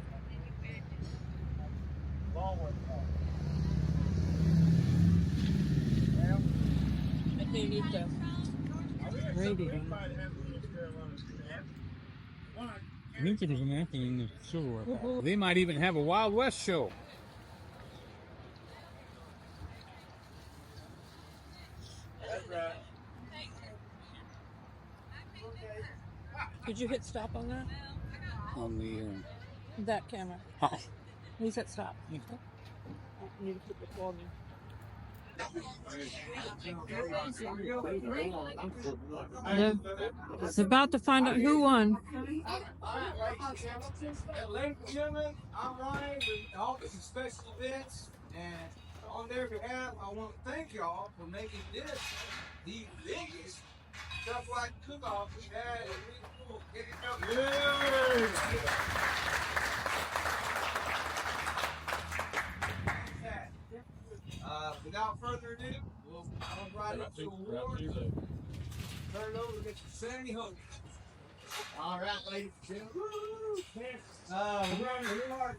A: I think you need the gravy.
F: I think there was an apple in the silverware.
D: They might even have a Wild West show.
A: Did you hit stop on that?
F: On the
A: That camera. He said stop. I need to put the phone in. It's about to find out who won.
E: Ladies and gentlemen, I'm Ryan with Office of Special Events, and on their behalf, I want to thank y'all for making this the biggest chuckwagon cook-off we've had in Louisville. Get it up. Without further ado, we'll jump right up to awards. Turn it over to Mr. Sandy Hook. All right, ladies and gentlemen. We're running real hard.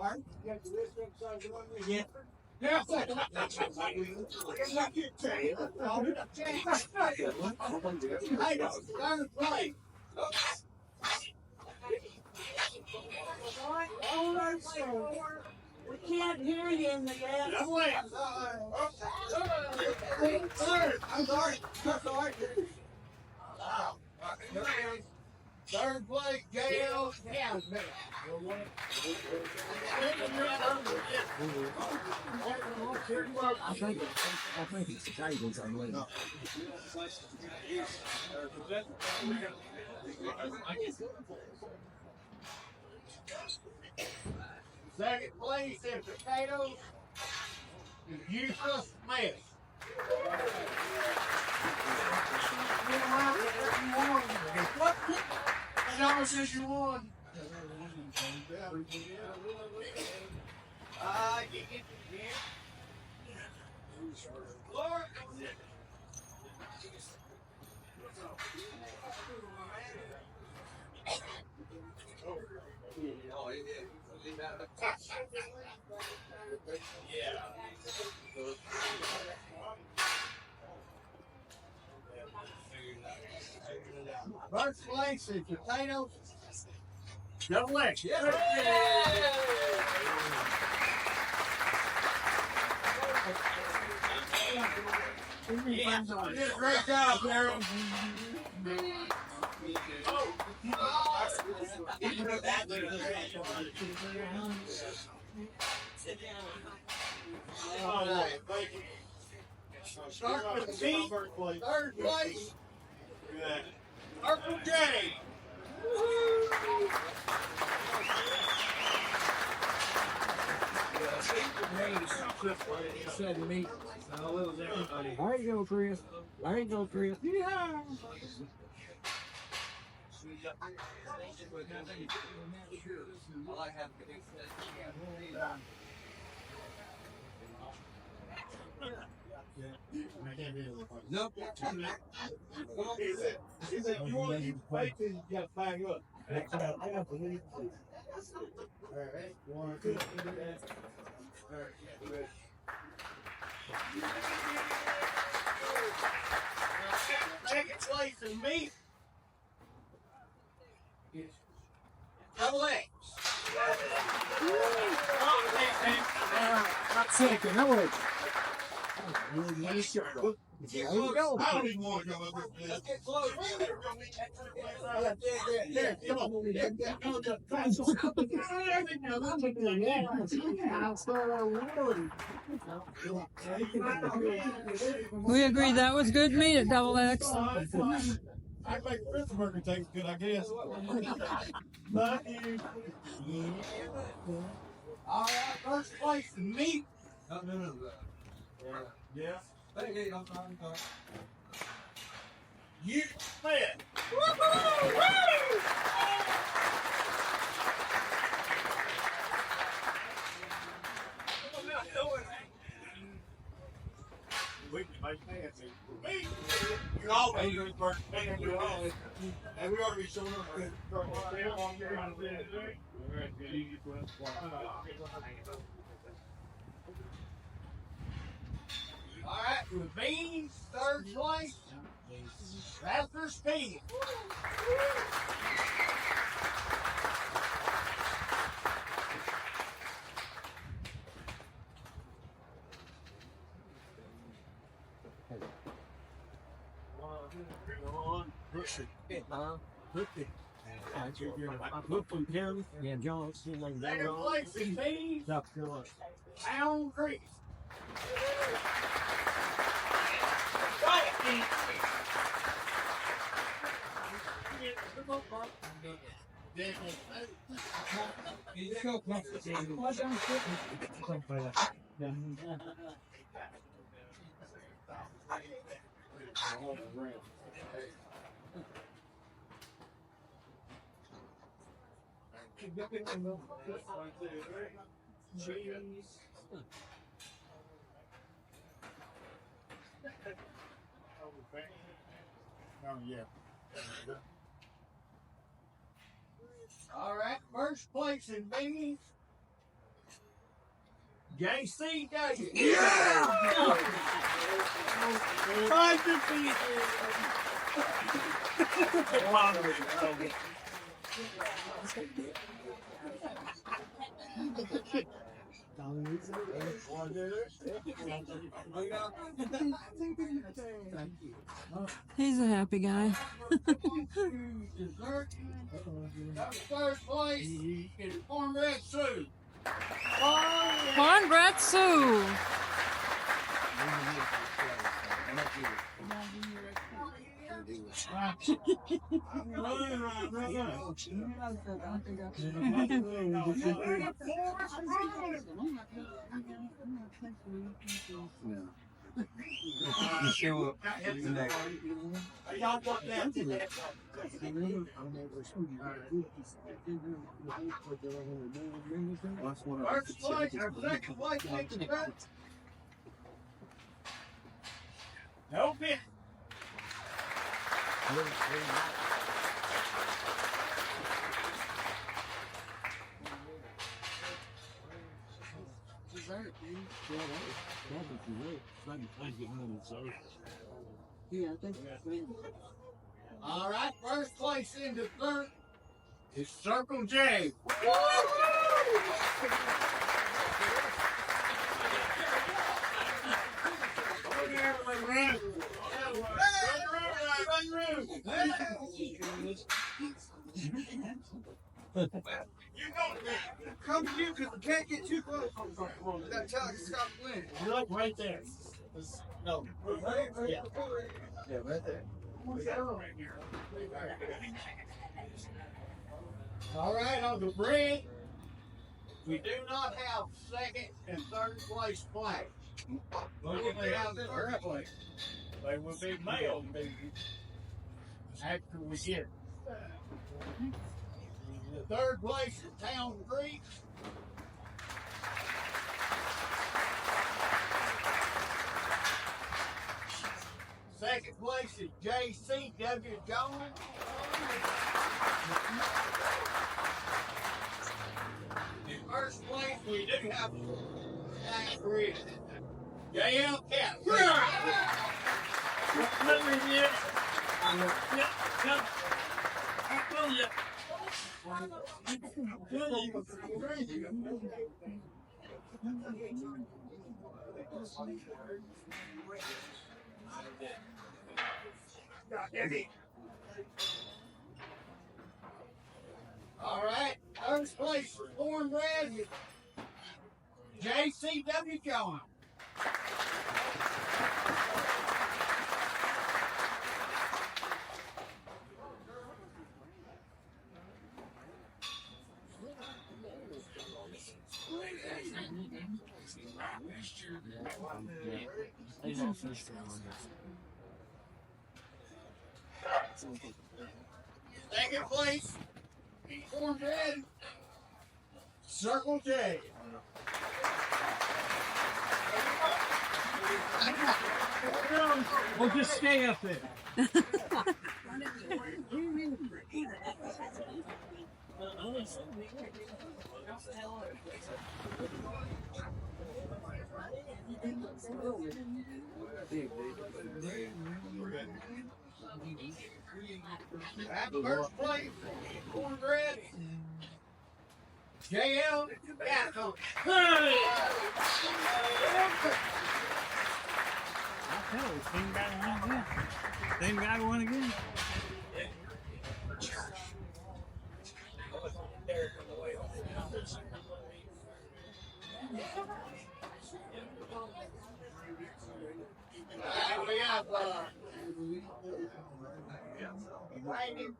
E: Art, you got the list upside down there? Yeah. Yeah. I know. Third place. We can't hear you in the ass. Third. I'm sorry. I'm sorry. Third place, Gail.
B: I think it's the tables I'm leaving.
E: Second place in potatoes is useless mess. What? That was just you won. Lord. First place is potatoes. Double X. Yeah. You did a great job, Carol. All right, thank you. Start with the B. Third place. Purple J.
B: Said meat. There you go, Chris. There you go, Chris. Yeah.
E: Nope. He said, you want to eat bacon, you got to bang up. I got to leave. All right. 1, 2, 3. All right. Second place in meat. Double X.
B: Not second, no way.
E: There you go. I don't even want to come up with this. Let's get close. Yeah, come on.
A: We agree that was good meat at Double X.
E: I think Pittsburgh tastes good, I guess. Thank you. All right, first place in meat. Yeah. You bet. We can make fancy. You always do first. And we already showed up. All right, with beans, third place. After speed. Push it. Yeah, John. Second place in beans. Pound Creek. Oh, yeah. All right, first place in beans. JCW. Yeah!
A: He's a happy guy.
E: Third place is Cornbread Sue.
A: Cornbread Sue.
E: You show up. Y'all want that? First place or second place makes it better. No pit. All right, first place in the third is Circle J. Come to you because we can't get too close. That's how it's got to win. You look right there. No. Yeah. Yeah, right there. All right, on the bread, we do not have second and third place flags. But if they have third place, they will be mailed after we get it. The third place is Town Creek. Second place is JCW Jones. In first place, we do have Town Creek. JL Cat. All right, first place for cornbread, JCW John. Second place, cornbread, Circle J.
D: Or just stay up there.
E: At first place, cornbread, JL Gatlinburg.
D: Same guy won again.
E: We have Wagon.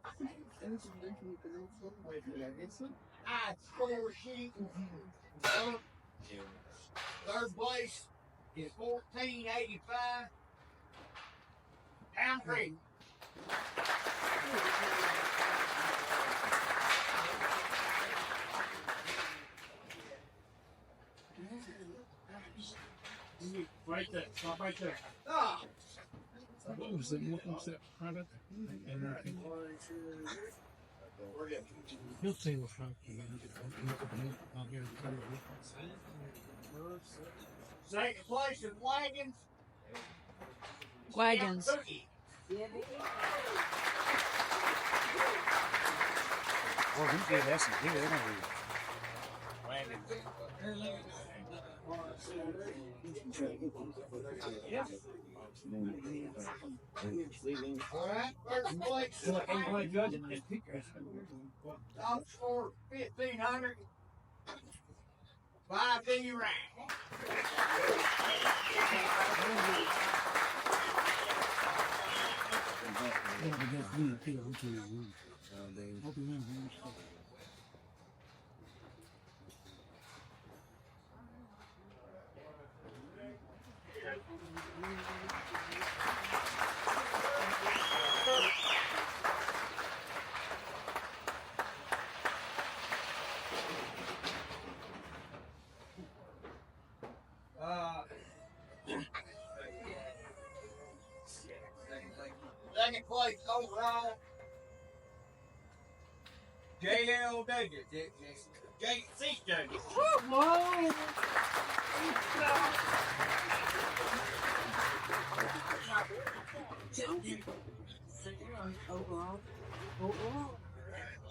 E: Score sheet. Third place is 1485. Town Creek.
D: Right there. Stop right there.
E: Ah.
D: He'll say what's wrong.
E: Second place is Wagons.
A: Wagons.
E: Cookie.
F: Oh, he did that. He did that. Wagon.
E: All right, first place. Top score 1,500. 5D rank. Second place overall, JLW, JCW.
D: Whoa!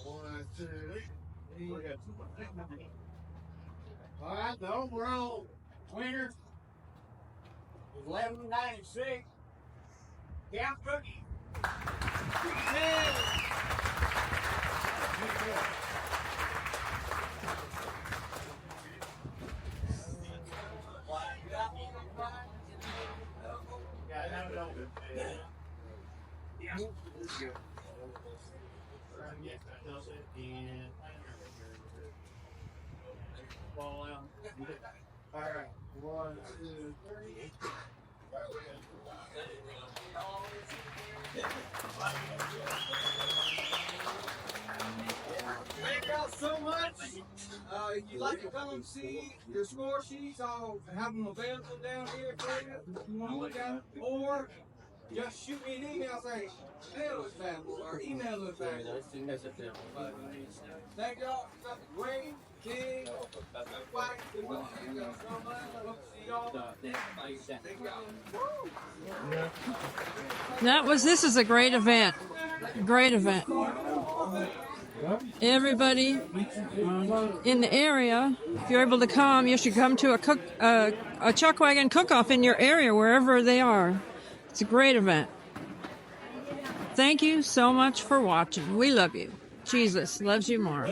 E: One, two, three. All right, the overall winner is 1196. Camp Cookie. All right, 1, 2, 3. Thank y'all so much. If you'd like to come see your score sheets, I'll have them available down here for you if you want to look at them. Or just shoot me an email saying, mail us back or email us back. Thank y'all. Wayne, King, White, thank y'all so much. I hope to see y'all. Thank y'all.
A: This is a great event. Great event. Everybody in the area, if you're able to come, you should come to a chuckwagon cook-off in your area, wherever they are. It's a great event. thank you so much for watching. We love you. Jesus loves you more.